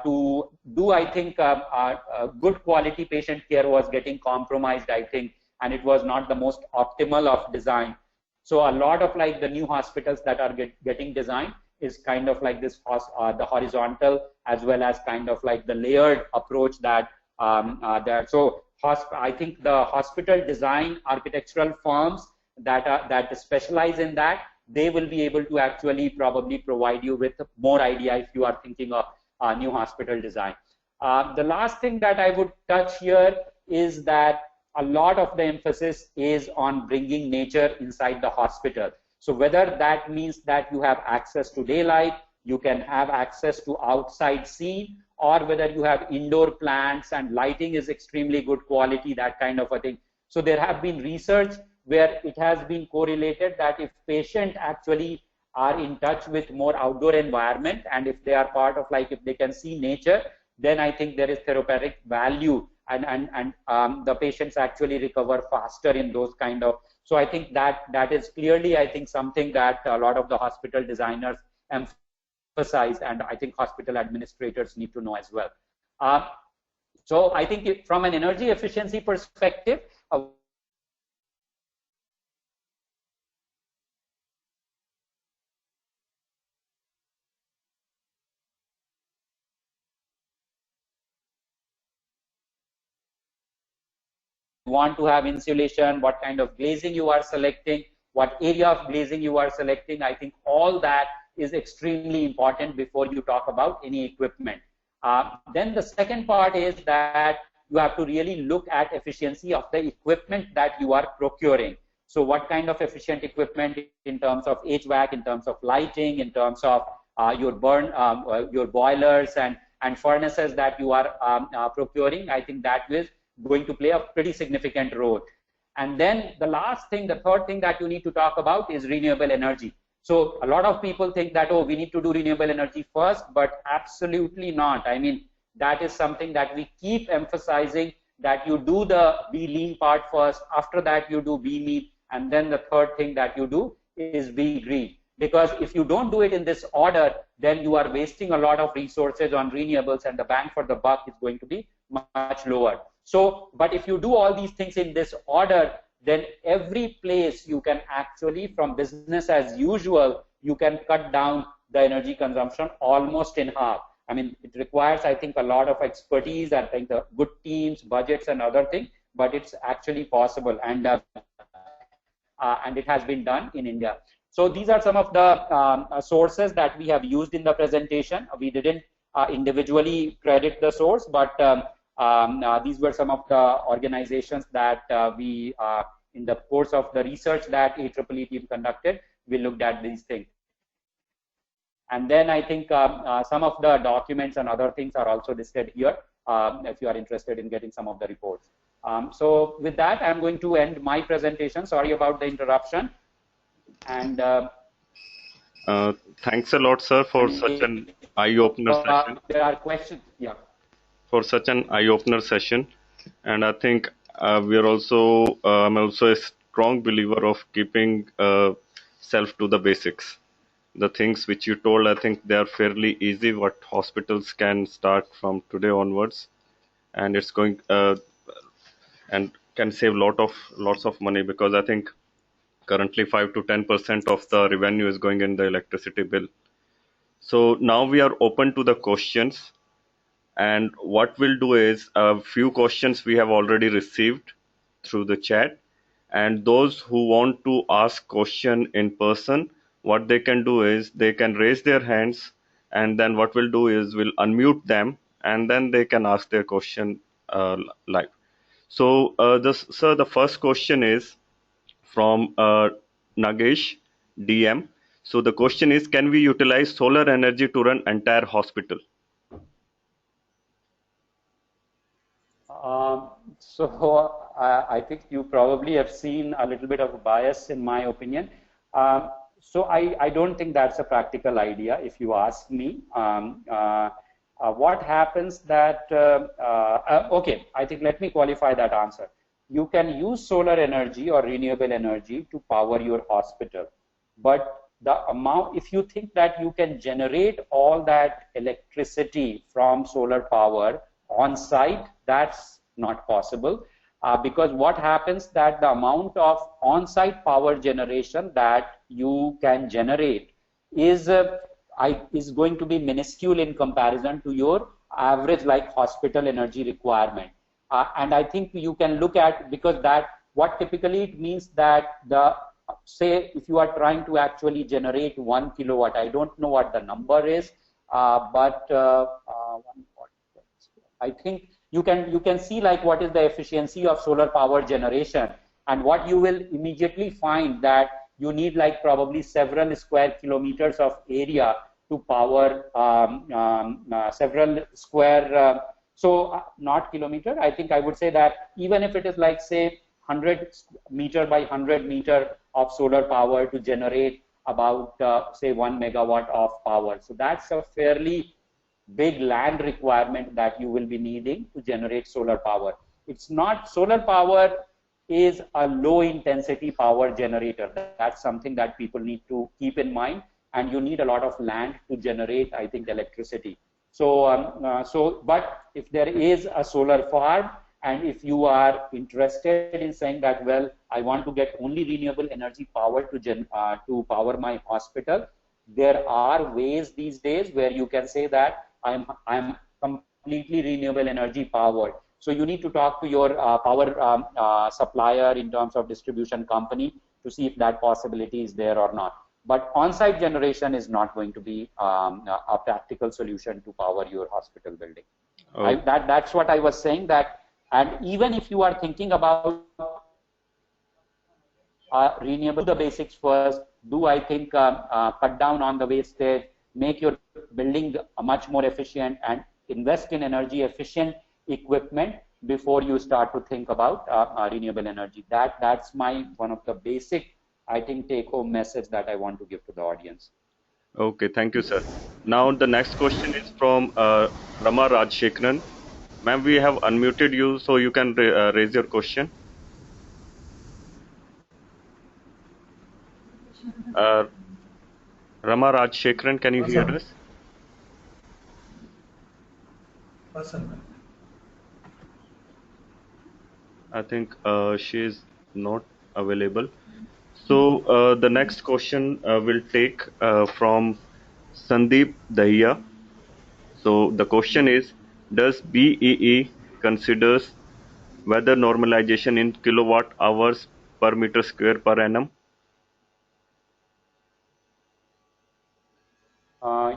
to do, I think, good quality patient care was getting compromised, I think, and it was not the most optimal of design. So a lot of like the new hospitals that are getting designed is kind of like this, the horizontal as well as kind of like the layered approach that so I think the hospital design architectural firms that specialize in that, they will be able to actually probably provide you with more idea if you are thinking of new hospital design. The last thing that I would touch here is that a lot of the emphasis is on bringing nature inside the hospital. So whether that means that you have access to daylight, you can have access to outside scene, or whether you have indoor plants and lighting is extremely good quality, that kind of a thing. So there have been research where it has been correlated that if patients actually are in touch with more outdoor environment, and if they are part of like, if they can see nature, then I think there is therapeutic value, and the patients actually recover faster in those kind of. So I think that is clearly, I think, something that a lot of the hospital designers emphasize, and I think hospital administrators need to know as well. So I think from an energy efficiency perspective, want to have insulation, what kind of glazing you are selecting, what area of glazing you are selecting. I think all that is extremely important before you talk about any equipment. Then the second part is that you have to really look at efficiency of the equipment that you are procuring. So what kind of efficient equipment in terms of HVAC, in terms of lighting, in terms of your boilers and furnaces that you are procuring. I think that is going to play a pretty significant role. And then the last thing, the third thing that you need to talk about is renewable energy. So a lot of people think that, oh, we need to do renewable energy first, but absolutely not. I mean, that is something that we keep emphasizing, that you do the be lean part first, after that you do be mean, and then the third thing that you do is be green. Because if you don't do it in this order, then you are wasting a lot of resources on renewables, and the bang for the buck is going to be much lower. So, but if you do all these things in this order, then every place you can actually, from business as usual, you can cut down the energy consumption almost in half. I mean, it requires, I think, a lot of expertise, and I think the good teams, budgets, and other things, but it's actually possible, and it has been done in India. So these are some of the sources that we have used in the presentation. We didn't individually credit the source, but these were some of the organizations that we, in the course of the research that AEEE team conducted, we looked at these things. And then I think some of the documents and other things are also listed here if you are interested in getting some of the reports. So with that, I'm going to end my presentation. Sorry about the interruption. And thanks a lot, sir, for such an eye-opener session. There are questions, yeah. For such an eye-opener session, and I think we are also I'm also a strong believer of keeping self to the basics. The things which you told, I think they are fairly easy, what hospitals can start from today onwards, and it's going and can save lots of money, because I think currently 5 to 10% of the revenue is going in the electricity bill. So now we are open to the questions. And what we'll do is, a few questions we have already received through the chat, and those who want to ask question in person, what they can do is they can raise their hands, and then what we'll do is we'll unmute them, and then they can ask their question live. So sir, the first question is from Nagesh DM. So the question is, can we utilize solar energy to run entire hospital? I think you probably have seen a little bit of a bias in my opinion. So I don't think that's a practical idea, if you ask me. What happens that, okay, I think let me qualify that answer. You can use solar energy or renewable energy to power your hospital, but the amount, if you think that you can generate all that electricity from solar power on site, that's not possible, because what happens that the amount of on-site power generation that you can generate is going to be minuscule in comparison to your average like hospital energy requirement. And I think you can look at, because that what typically it means that the, say if you are trying to actually generate 1 kilowatt, I don't know what the number is, but I think you can see like what is the efficiency of solar power generation, and what you will immediately find that you need like probably several square kilometers of area to power several square not kilometer, I think I would say that even if it is like say 100 meter by 100 meter of solar power to generate about say 1 megawatt of power, so that's a fairly big land requirement that you will be needing to generate solar power. It's not, solar power is a low intensity power generator. That's something that people need to keep in mind, and you need a lot of land to generate, I think, electricity. So but if there is a solar farm, and if you are interested in saying that, well, I want to get only renewable energy power to power my hospital, there are ways these days where you can say that I'm completely renewable energy powered. So you need to talk to your power supplier in terms of distribution company to see if that possibility is there or not. But on-site generation is not going to be a practical solution to power your hospital building. Oh. That's what I was saying, that, and even if you are thinking about renewable, the basics first, do I think cut down on the wastage, make your building much more efficient, and invest in energy efficient equipment before you start to think about renewable energy. That's my one of the basic, I think, take-home message that I want to give to the audience. Okay, thank you, sir. Now the next question is from Rama Rajshekharan. Ma'am, we have unmuted you, so you can raise your question. Rama Rajshekharan, can you hear us? I think she is not available. So the next question will take from Sandeep Dahiya. So the question is, does BEE considers weather normalization in kilowatt hours per meter square per annum?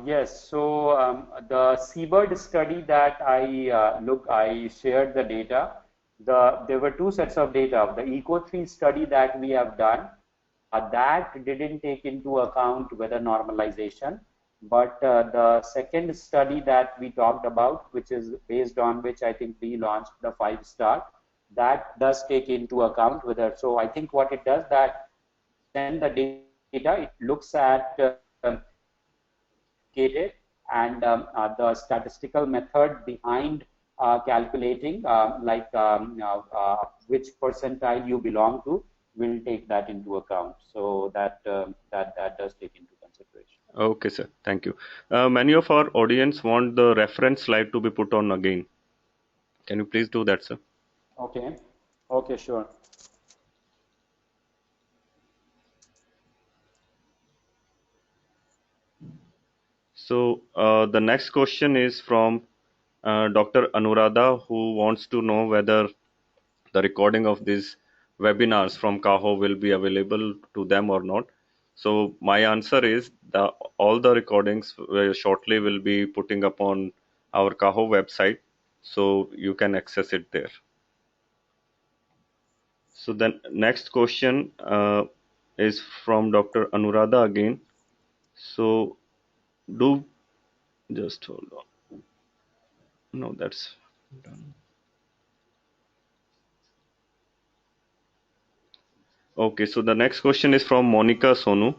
Yes, so the CBERD study that I shared the data. There were two sets of data. The ECO3 study that we have done, that didn't take into account weather normalization. But the second study that we talked about, which is based on which I think we launched the 5-star, that does take into account weather. So I think what it does, that then the data, it looks at and the statistical method behind calculating which percentile you belong to will take that into account. So that does take into consideration. Okay, sir. Thank you. Many of our audience want the reference slide to be put on again. Can you please do that, sir? Okay. Okay, sure. So the next question is from Dr. Anuradha, who wants to know whether the recording of these webinars from CAHO will be available to them or not. So my answer is that all the recordings shortly will be putting up on our CAHO website, so you can access it there. So the next question is from Dr. Anuradha again. So just hold on. No, that's done. Okay, so the next question is from Monica Sonu,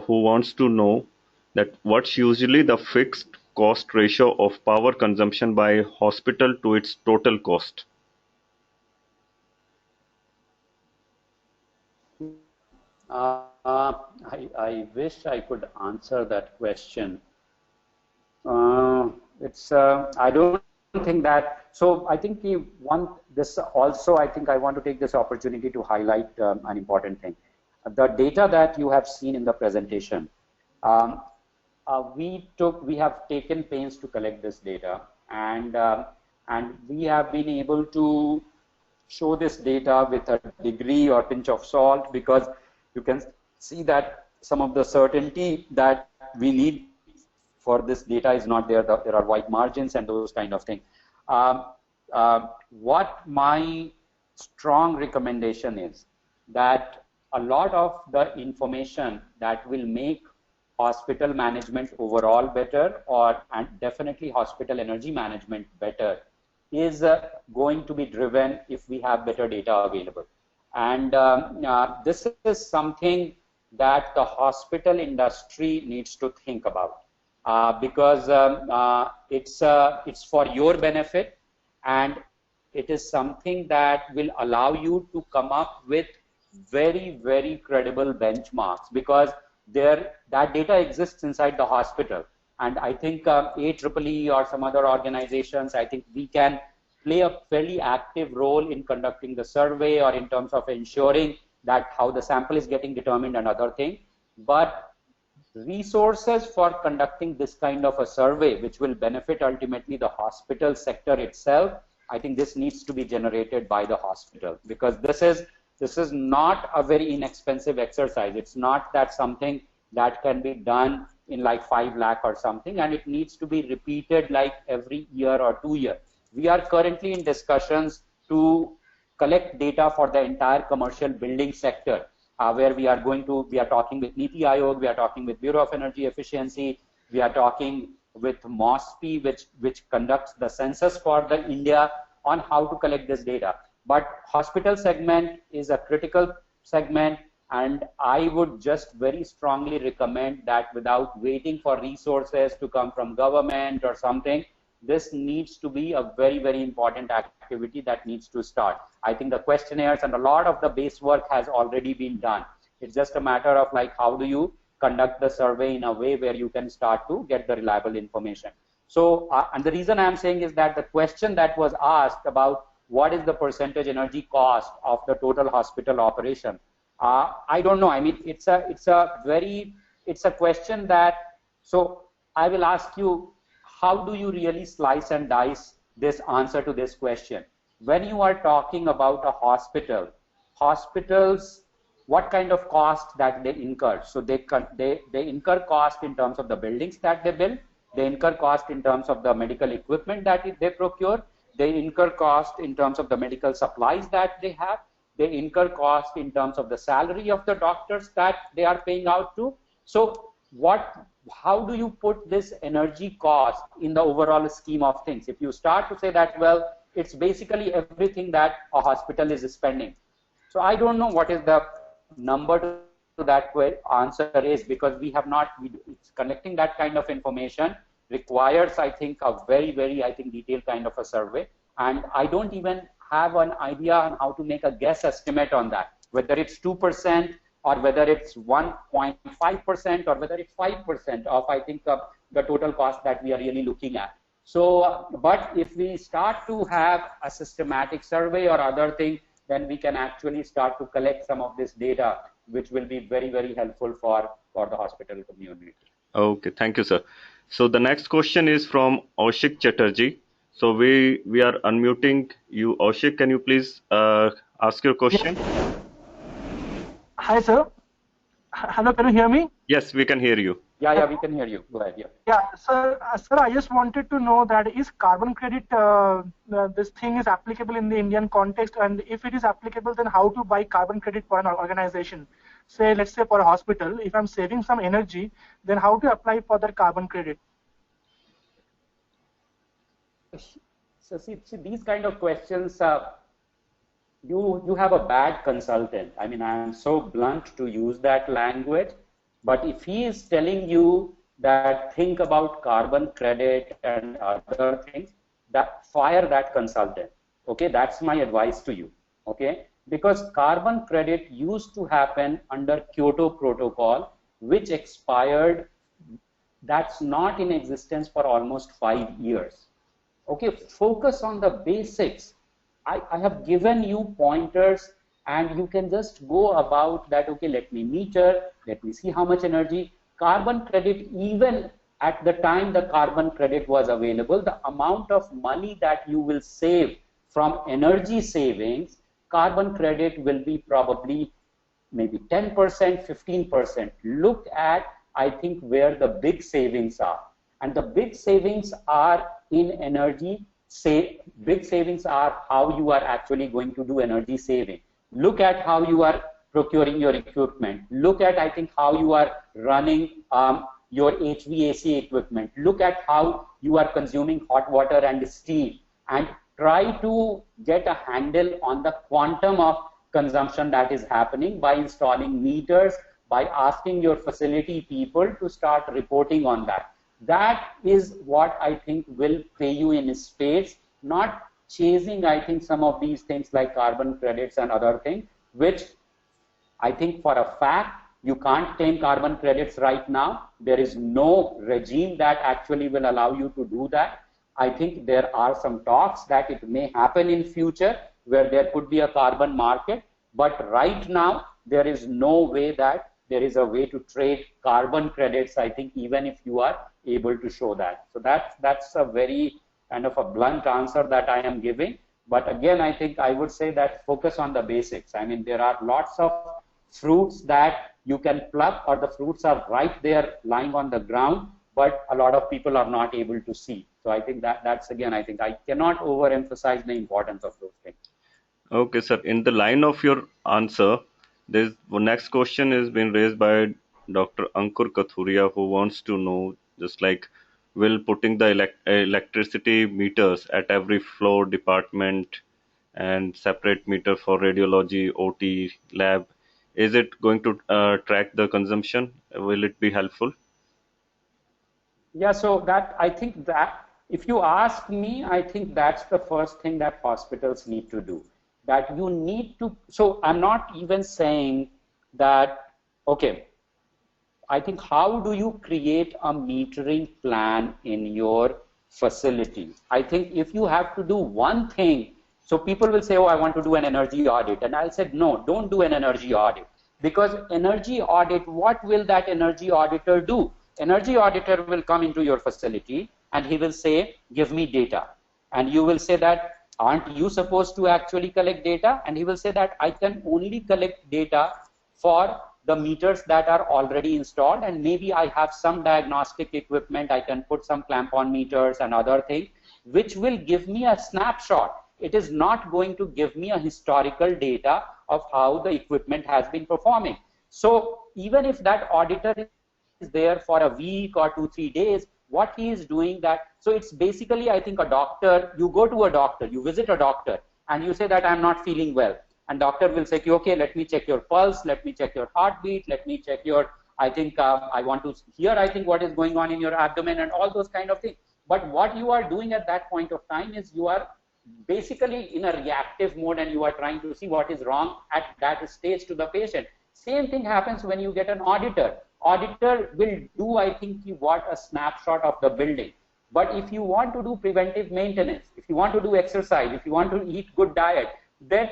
who wants to know that what's usually the fixed cost ratio of power consumption by hospital to its total cost? I wish I could answer that question. I don't think that. So I think we want this also. I think I want to take this opportunity to highlight an important thing. The data that you have seen in the presentation, we have taken pains to collect this data, and we have been able to show this data with a degree or pinch of salt, because you can see that some of the certainty that we need for this data is not there. There are white margins and those kind of things. What my strong recommendation is that a lot of the information that will make hospital management overall better, and definitely hospital energy management better, is going to be driven if we have better data available. And this is something that the hospital industry needs to think about, because it's for your benefit, and it is something that will allow you to come up with very, very credible benchmarks, because that data exists inside the hospital. And I think AEEE or some other organizations, I think we can play a fairly active role in conducting the survey, or in terms of ensuring that how the sample is getting determined and other things. But resources for conducting this kind of a survey, which will benefit ultimately the hospital sector itself, I think this needs to be generated by the hospital, because this is not a very inexpensive exercise. It's not that something that can be done in like 5 lakh or something, and it needs to be repeated like every year or 2 years. We are currently in discussions to collect data for the entire commercial building sector, where we are talking with NITI Aayog, we are talking with Bureau of Energy Efficiency, we are talking with MOSPI, which conducts the census for the India, on how to collect this data. But hospital segment is a critical segment, and I would just very strongly recommend that without waiting for resources to come from government or something, this needs to be a very, very important activity that needs to start. I think the questionnaires and a lot of the base work has already been done. It's just a matter of like, how do you conduct the survey in a way where you can start to get the reliable information. So, and the reason I'm saying is that the question that was asked about what is the percentage energy cost of the total hospital operation, I don't know. I mean, it's a question that, so I will ask you, how do you really slice and dice this answer to this question? When you are talking about a hospital, hospitals, what kind of cost that they incur? So they incur cost in terms of the buildings that they build, they incur cost in terms of the medical equipment that they procure, they incur cost in terms of the medical supplies that they have, they incur cost in terms of the salary of the doctors that they are paying out to. So how do you put this energy cost in the overall scheme of things? If you start to say that, well, it's basically everything that a hospital is spending. So I don't know what is the number to that answer is, because we have not, collecting that kind of information requires, I think, a very, very, I think, detailed kind of a survey. And I don't even have an idea on how to make a guess estimate on that, whether it's 2% or whether it's 1.5% or whether it's 5% of, I think, the total cost that we are really looking at. So, but if we start to have a systematic survey or other thing, then we can actually start to collect some of this data, which will be very, very helpful for the hospital community. Okay, thank you, sir. So the next question is from Aushik Chatterjee. So we are unmuting you. Aushik, can you please ask your question? Yes. Hi, sir. Hello, can you hear me? Yes, we can hear you. Yeah, we can hear you. Go ahead. Yeah, sir, I just wanted to know that is carbon credit, this thing is applicable in the Indian context, and if it is applicable, then how to buy carbon credit for an organization? Say, let's say for a hospital, if I'm saving some energy, then how to apply for that carbon credit? So see these kind of questions, you have a bad consultant. I mean, I am so blunt to use that language, but if he is telling you that think about carbon credit and other things, that fire that consultant. Okay, that's my advice to you. Okay, because carbon credit used to happen under Kyoto Protocol, which expired. That's not in existence for almost 5 years. Okay, focus on the basics. I have given you pointers, and you can just go about that. Okay, let me meter, let me see how much energy. Carbon credit, even at the time the carbon credit was available, the amount of money that you will save from energy savings, carbon credit will be probably maybe 10%, 15%. Look at, I think, where the big savings are. And the big savings are in energy. Big savings are how you are actually going to do energy saving. Look at how you are procuring your equipment. Look at, I think, how you are running your HVAC equipment. Look at how you are consuming hot water and steam, and try to get a handle on the quantum of consumption that is happening by installing meters, by asking your facility people to start reporting on that. That is what I think will pay you in spades, not chasing, I think, some of these things like carbon credits and other things, which I think for a fact you can't claim carbon credits right now. There is no regime that actually will allow you to do that. I think there are some talks that it may happen in future where there could be a carbon market, but right now there is no way that there is a way to trade carbon credits, I think, even if you are able to show that. So that's a very kind of a blunt answer that I am giving. But again, I think I would say that focus on the basics. I mean, there are lots of fruits that you can pluck, or the fruits are right there lying on the ground, but a lot of people are not able to see. So I think that's again, I think I cannot overemphasize the importance of those things. Okay, sir. In the line of your answer, there's one next question is being raised by Dr. Ankur Kathuria, who wants to know, just like, will putting the electricity meters at every floor department and separate meter for radiology, OT, lab, is it going to track the consumption? Will it be helpful? Yeah, so that I think that if you ask me, I think that's the first thing that hospitals need to do. That you need to, so I'm not even saying that, okay, I think how do you create a metering plan in your facility? I think if you have to do one thing, so people will say, oh, I want to do an energy audit. And I'll say, no, don't do an energy audit. Because energy audit, what will that energy auditor do? Energy auditor will come into your facility and he will say, give me data. And you will say that, aren't you supposed to actually collect data? And he will say that I can only collect data for the meters that are already installed, and maybe I have some diagnostic equipment, I can put some clamp-on meters and other things, which will give me a snapshot. It is not going to give me a historical data of how the equipment has been performing. So even if that auditor is there for a week or 2-3 days, what he is doing that, so it's basically, I think, a doctor, you go to a doctor, you visit a doctor, and you say that I'm not feeling well. And doctor will say, okay, let me check your pulse, let me check your heartbeat, let me check your, I think, I want to hear, I think, what is going on in your abdomen and all those kind of things. But what you are doing at that point of time is you are basically in a reactive mode and you are trying to see what is wrong at that stage to the patient. Same thing happens when you get an auditor. Auditor will do, I think, what a snapshot of the building. But if you want to do preventive maintenance, if you want to do exercise, if you want to eat good diet, then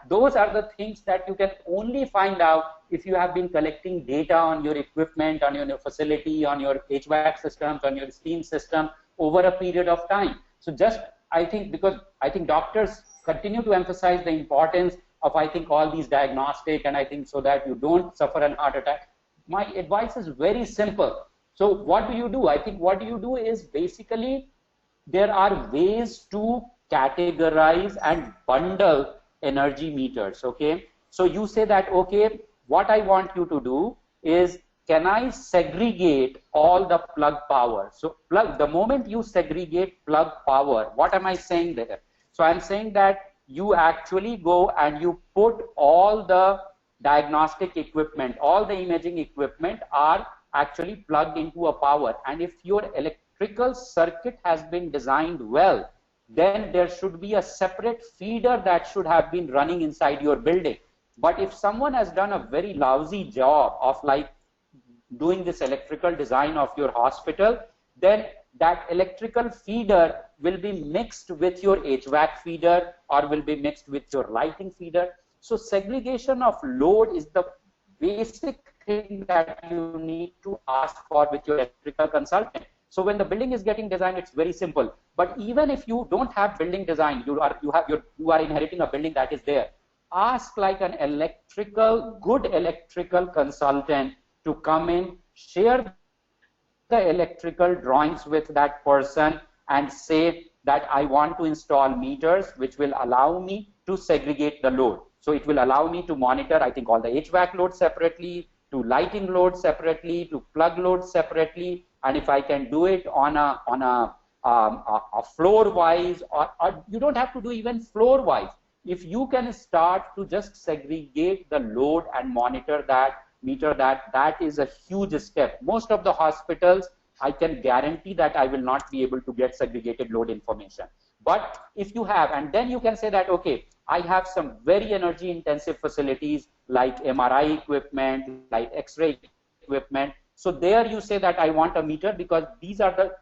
those are the things that you can only find out if you have been collecting data on your equipment, on your facility, on your HVAC systems, on your steam system over a period of time. So just, I think, because I think doctors continue to emphasize the importance of, I think, all these diagnostic, and I think so that you don't suffer an heart attack. My advice is very simple. So what do you do? I think what you do is basically there are ways to categorize and bundle energy meters, okay? So you say that, okay, what I want you to do is, can I segregate all the plug power? So plug, the moment you segregate plug power, what am I saying there? So I'm saying that you actually go and you put all the diagnostic equipment, all the imaging equipment are actually plugged into a power. And if your electrical circuit has been designed well, then there should be a separate feeder that should have been running inside your building. But if someone has done a very lousy job of like doing this electrical design of your hospital, then that electrical feeder will be mixed with your HVAC feeder or will be mixed with your lighting feeder. So segregation of load is the basic thing that you need to ask for with your electrical consultant. So when the building is getting designed, it's very simple. But even if you don't have building design, you are inheriting a building that is there. Ask like an good electrical consultant to come in, share the electrical drawings with that person and say that I want to install meters which will allow me to segregate the load. So it will allow me to monitor, I think, all the HVAC loads separately, to lighting loads separately, to plug loads separately, and if I can do it on a floor-wise, or you don't have to do even floor-wise. If you can start to just segregate the load and monitor that, meter that is a huge step. Most of the hospitals, I can guarantee that I will not be able to get segregated load information. But if you have, and then you can say that, okay, I have some very energy intensive facilities like MRI equipment, like X-ray equipment. So there you say that I want a meter because these are the,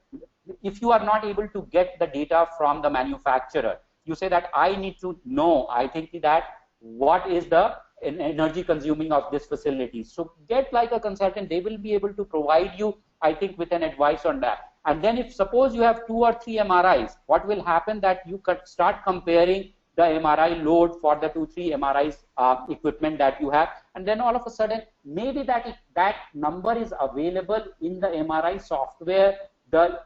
if you are not able to get the data from the manufacturer, you say that I need to know, I think that what is the energy consuming of this facility. So get like a consultant, they will be able to provide you, I think, with an advice on that. And then if suppose you have 2 or 3 MRIs, what will happen that you could start comparing the MRI load for the 2-3 MRIs equipment that you have, and then all of a sudden maybe that number is available in the MRI software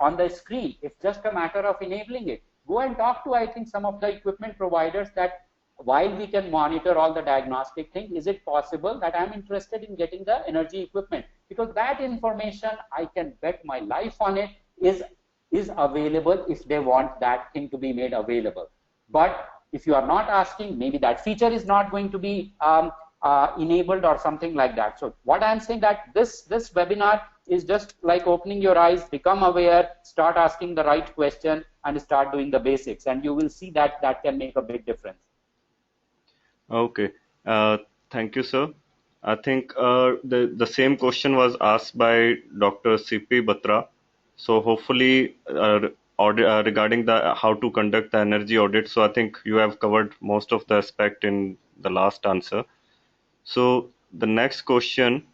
on the screen. It's just a matter of enabling it. Go and talk to, I think, some of the equipment providers that while we can monitor all the diagnostic thing, is it possible that I'm interested in getting the energy equipment? Because that information, I can bet my life on it, is available if they want that thing to be made available. But if you are not asking, maybe that feature is not going to be enabled or something like that. So what I'm saying that this webinar is just like opening your eyes, become aware, start asking the right question, and start doing the basics, and you will see that that can make a big difference. Okay, thank you, sir. I think the same question was asked by Dr. C.P. Batra. So hopefully regarding the how to conduct the energy audit. So I think you have covered most of the aspect in the last answer. So the next question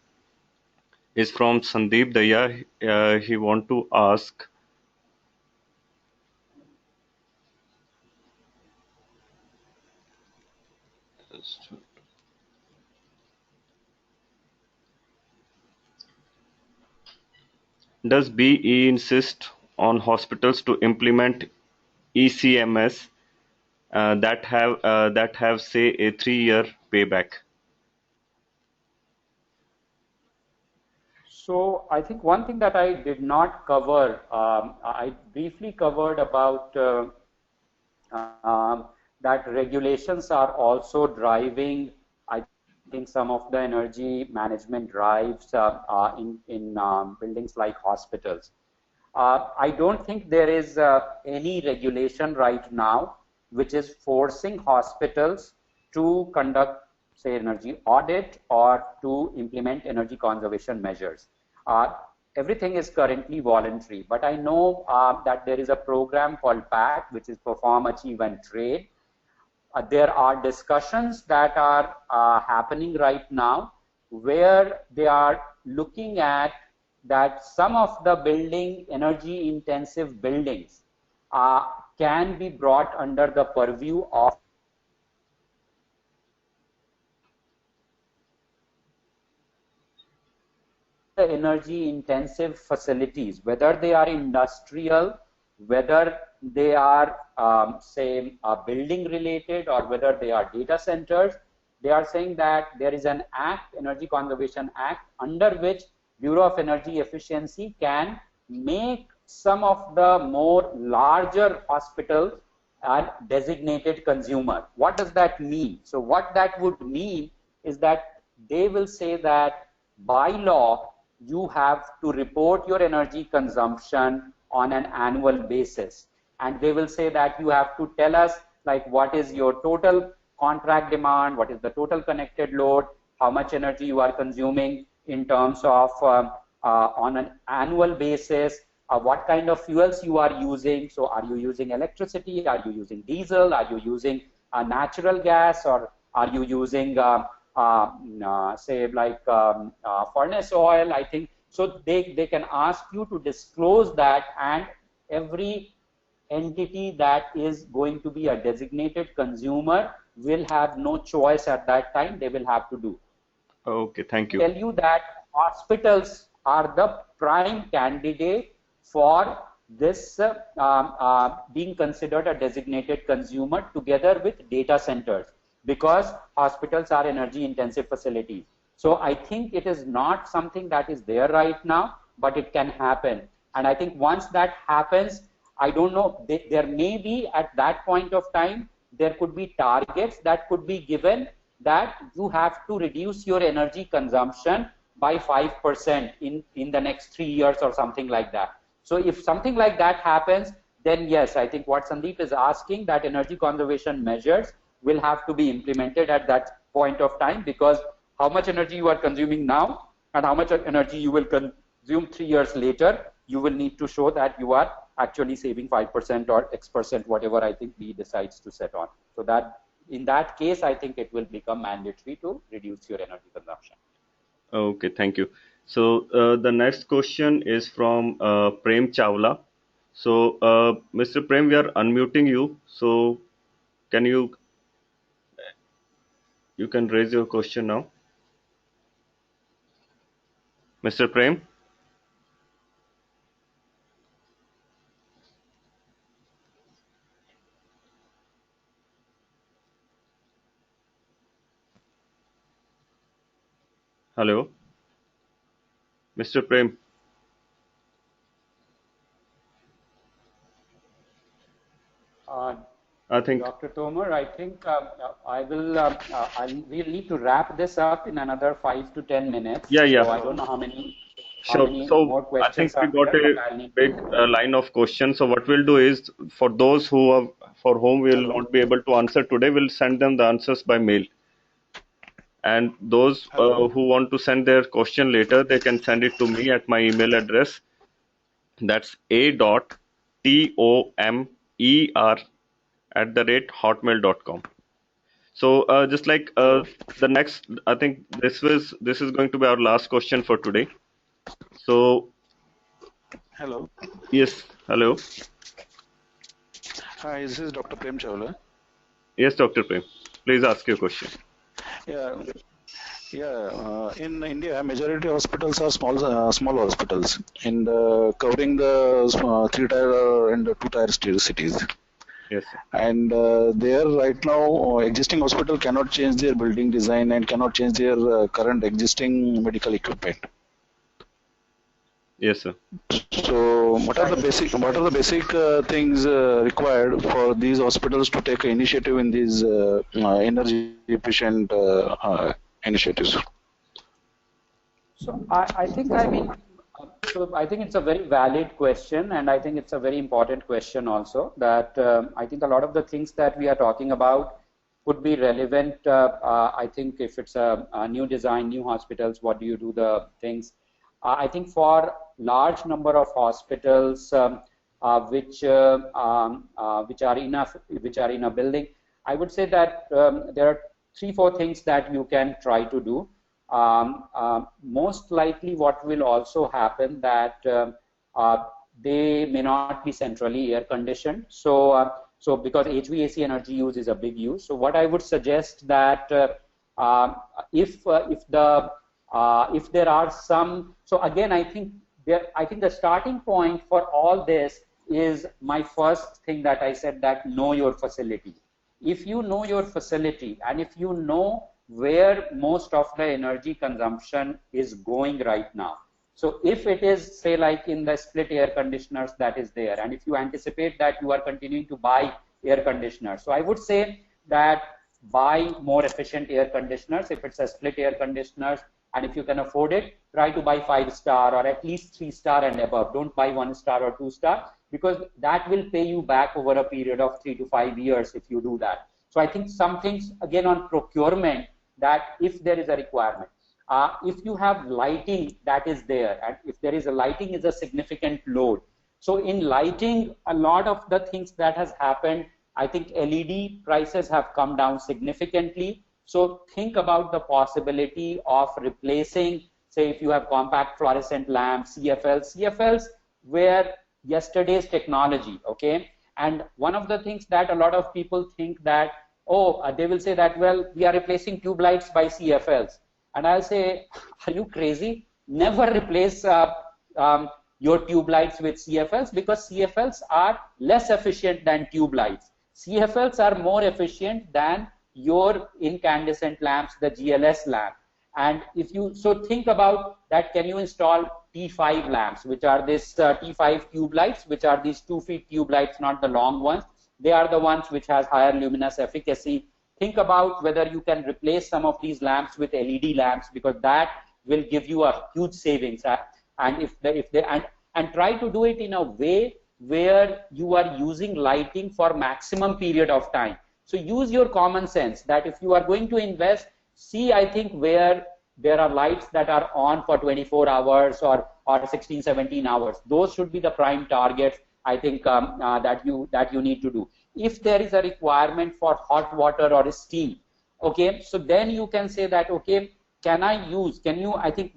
is from Sandeep Daya. He want to ask, does BE insist on hospitals to implement ECMS that have say a 3-year payback? So I think one thing that I did not cover, I briefly covered about that regulations are also driving, I think, some of the energy management drives in buildings like hospitals. I don't think there is any regulation right now which is forcing hospitals to conduct, say, energy audit or to implement energy conservation measures. Everything is currently voluntary, but I know that there is a program called PACT, which is Perform, Achieve, and Trade. There are discussions that are happening right now where they are looking at that some of the energy intensive buildings can be brought under the purview of the energy intensive facilities, whether they are industrial, whether they are say building related, or whether they are data centers. They are saying that there is an act, Energy Conservation Act, under which Bureau of Energy Efficiency can make some of the more larger hospitals a designated consumer. What does that mean? So what that would mean is that they will say that by law you have to report your energy consumption on an annual basis, and they will say that you have to tell us like what is your total contract demand, what is the total connected load, how much energy you are consuming in terms of on an annual basis, what kind of fuels you are using. So are you using electricity, are you using diesel, are you using natural gas, or are you using say like furnace oil, I think. So they can ask you to disclose that, and every entity that is going to be a designated consumer will have no choice at that time. They will have to do. Okay, thank you. Tell you that hospitals are the prime candidate for this being considered a designated consumer together with data centers, because hospitals are energy intensive facilities. So I think it is not something that is there right now, but it can happen. And I think once that happens, I don't know, there may be at that point of time, there could be targets that could be given that you have to reduce your energy consumption by 5% in the next 3 years or something like that. So if something like that happens, then yes, I think what Sandeep is asking, that energy conservation measures will have to be implemented at that point of time, because how much energy you are consuming now and how much energy you will consume 3 years later, you will need to show that you are actually saving 5% or X%, whatever I think he decides to set on. So that in that case, I think it will become mandatory to reduce your energy consumption. Okay, thank you. So the next question is from Prem Chawla. So Mr. Prem, we are unmuting you. So can you can raise your question now, Mr. Prem? Hello, Mr. Prem. I think Dr. Tomar, I think we'll need to wrap this up in another 5 to 10 minutes. Yeah. So I don't know how many Sure. more So I think questions we are got there, a but I'll need big line of questions. So what we'll do is, for those for whom we will not be able to answer today, we'll send them the answers by mail. And those who want to send their question later, they can send it to me at my email address. That's a.tomer@hotmail.com. So just like the next, I think this is going to be our last question for today. So Hello. yes, hello. Hi, this is Dr. Prem Chawla. Yes, Dr. Prem. Please ask your question. In India, majority hospitals are small hospitals, and covering the 3-tier and 2-tier cities. Yes. And there right now, existing hospital cannot change their building design and cannot change their current existing medical equipment. Yes, sir. So, what are the basic things required for these hospitals to take initiative in these energy efficient initiatives? So I think it's a very valid question, and I think it's a very important question also. That I think a lot of the things that we are talking about could be relevant. I think if it's a new design, new hospitals, what do you do the things? I think for large number of hospitals which are in a building, I would say that there are 3-4 things that you can try to do. Most likely what will also happen that they may not be centrally air conditioned. So because HVAC energy use is a big use. So what I would suggest that if there are some, so again I think the starting point for all this is my first thing that I said, that know your facility. If you know your facility and if you know where most of the energy consumption is going right now. So if it is, say, like in the split air conditioners that is there, and if you anticipate that you are continuing to buy air conditioners, so I would say that buy more efficient air conditioners if it's a split air conditioners, and if you can afford it, try to buy 5-star or at least 3-star and above. Don't buy 1-star or 2-star, because that will pay you back over a period of 3 to 5 years if you do that. So I think some things again on procurement, that if there is a requirement, if you have lighting that is there, and if there is a lighting is a significant load. So in lighting, a lot of the things that has happened, I think LED prices have come down significantly. So think about the possibility of replacing, say if you have compact fluorescent lamps, CFLs were yesterday's technology, okay? And one of the things that a lot of people think that, they will say that, well, we are replacing tube lights by CFLs. And I'll say, are you crazy? Never replace your tube lights with CFLs, because CFLs are less efficient than tube lights. CFLs are more efficient than your incandescent lamps, the GLS lamp. And if you, so think about that, can you install T5 lamps, which are this T5 tube lights, which are these 2-feet tube lights, not the long ones. They are the ones which has higher luminous efficacy. Think about whether you can replace some of these lamps with LED lamps, because that will give you a huge savings. And and try to do it in a way where you are using lighting for maximum period of time. So use your common sense that if you are going to invest, see, I think where there are lights that are on for 24 hours or 16-17 hours. Those should be the prime targets, I think, that you need to do. if there is a requirement for hot water or steam, okay, so then you can say that, okay, I think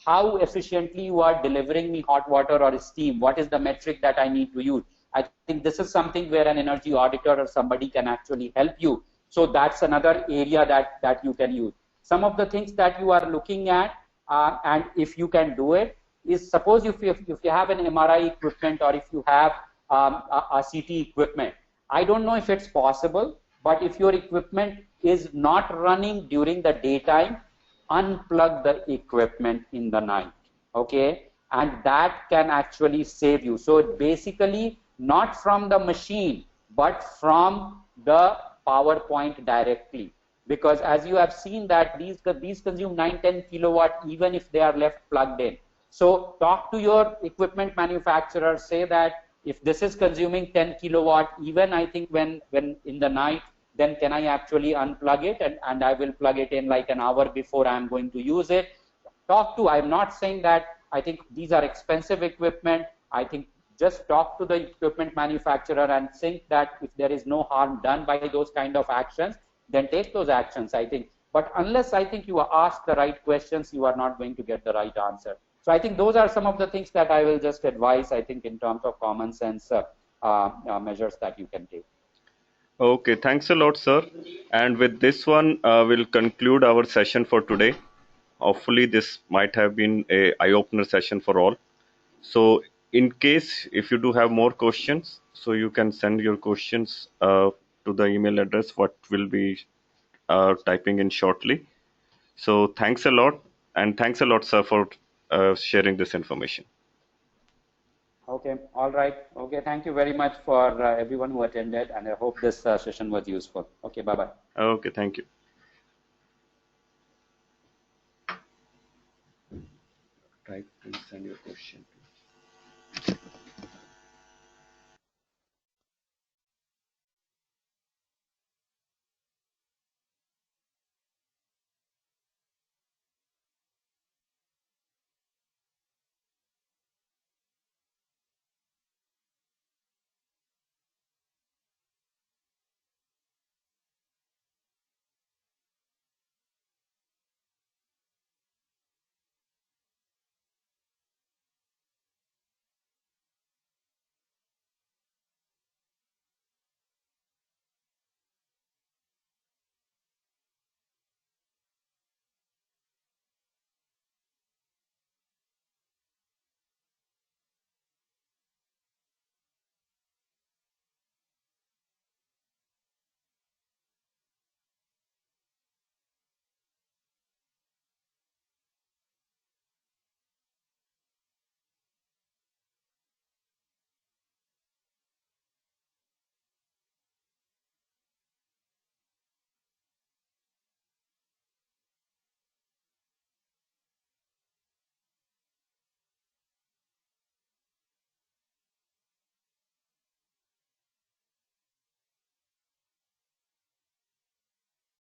how efficiently you are delivering me hot water or steam, what is the metric that I need to use. I think this is something where an energy auditor or somebody can actually help you. So that's another area that you can use. Some of the things that you are looking at, and if you can do it, is suppose if you have an MRI equipment or if you have a CT equipment. I don't know if it's possible, but if your equipment is not running during the daytime, unplug the equipment in the night, okay? And that can actually save you. So basically, not from the machine, but from the power point directly. Because as you have seen that these consume 9-10 kilowatt even if they are left plugged in. So talk to your equipment manufacturer, say that if this is consuming 10 kilowatt, even I think when in the night, then can I actually unplug it and I will plug it in like an hour before I'm going to use it. I'm not saying that I think these are expensive equipment. I think just talk to the equipment manufacturer and think that if there is no harm done by those kind of actions, then take those actions, I think. But unless I think you ask the right questions, you are not going to get the right answer. So I think those are some of the things that I will just advise, I think, in terms of common sense measures that you can take. Okay, thanks a lot, sir. And with this one, we'll conclude our session for today. Hopefully, this might have been a eye-opener session for all. So, in case if you do have more questions, so you can send your questions to the email address what will be typing in shortly. So, thanks a lot, and thanks a lot, sir, for sharing this information. Okay, all right. Okay, thank you very much for everyone who attended, and I hope this session was useful. Okay, bye-bye. Okay, thank you. Type and send your question.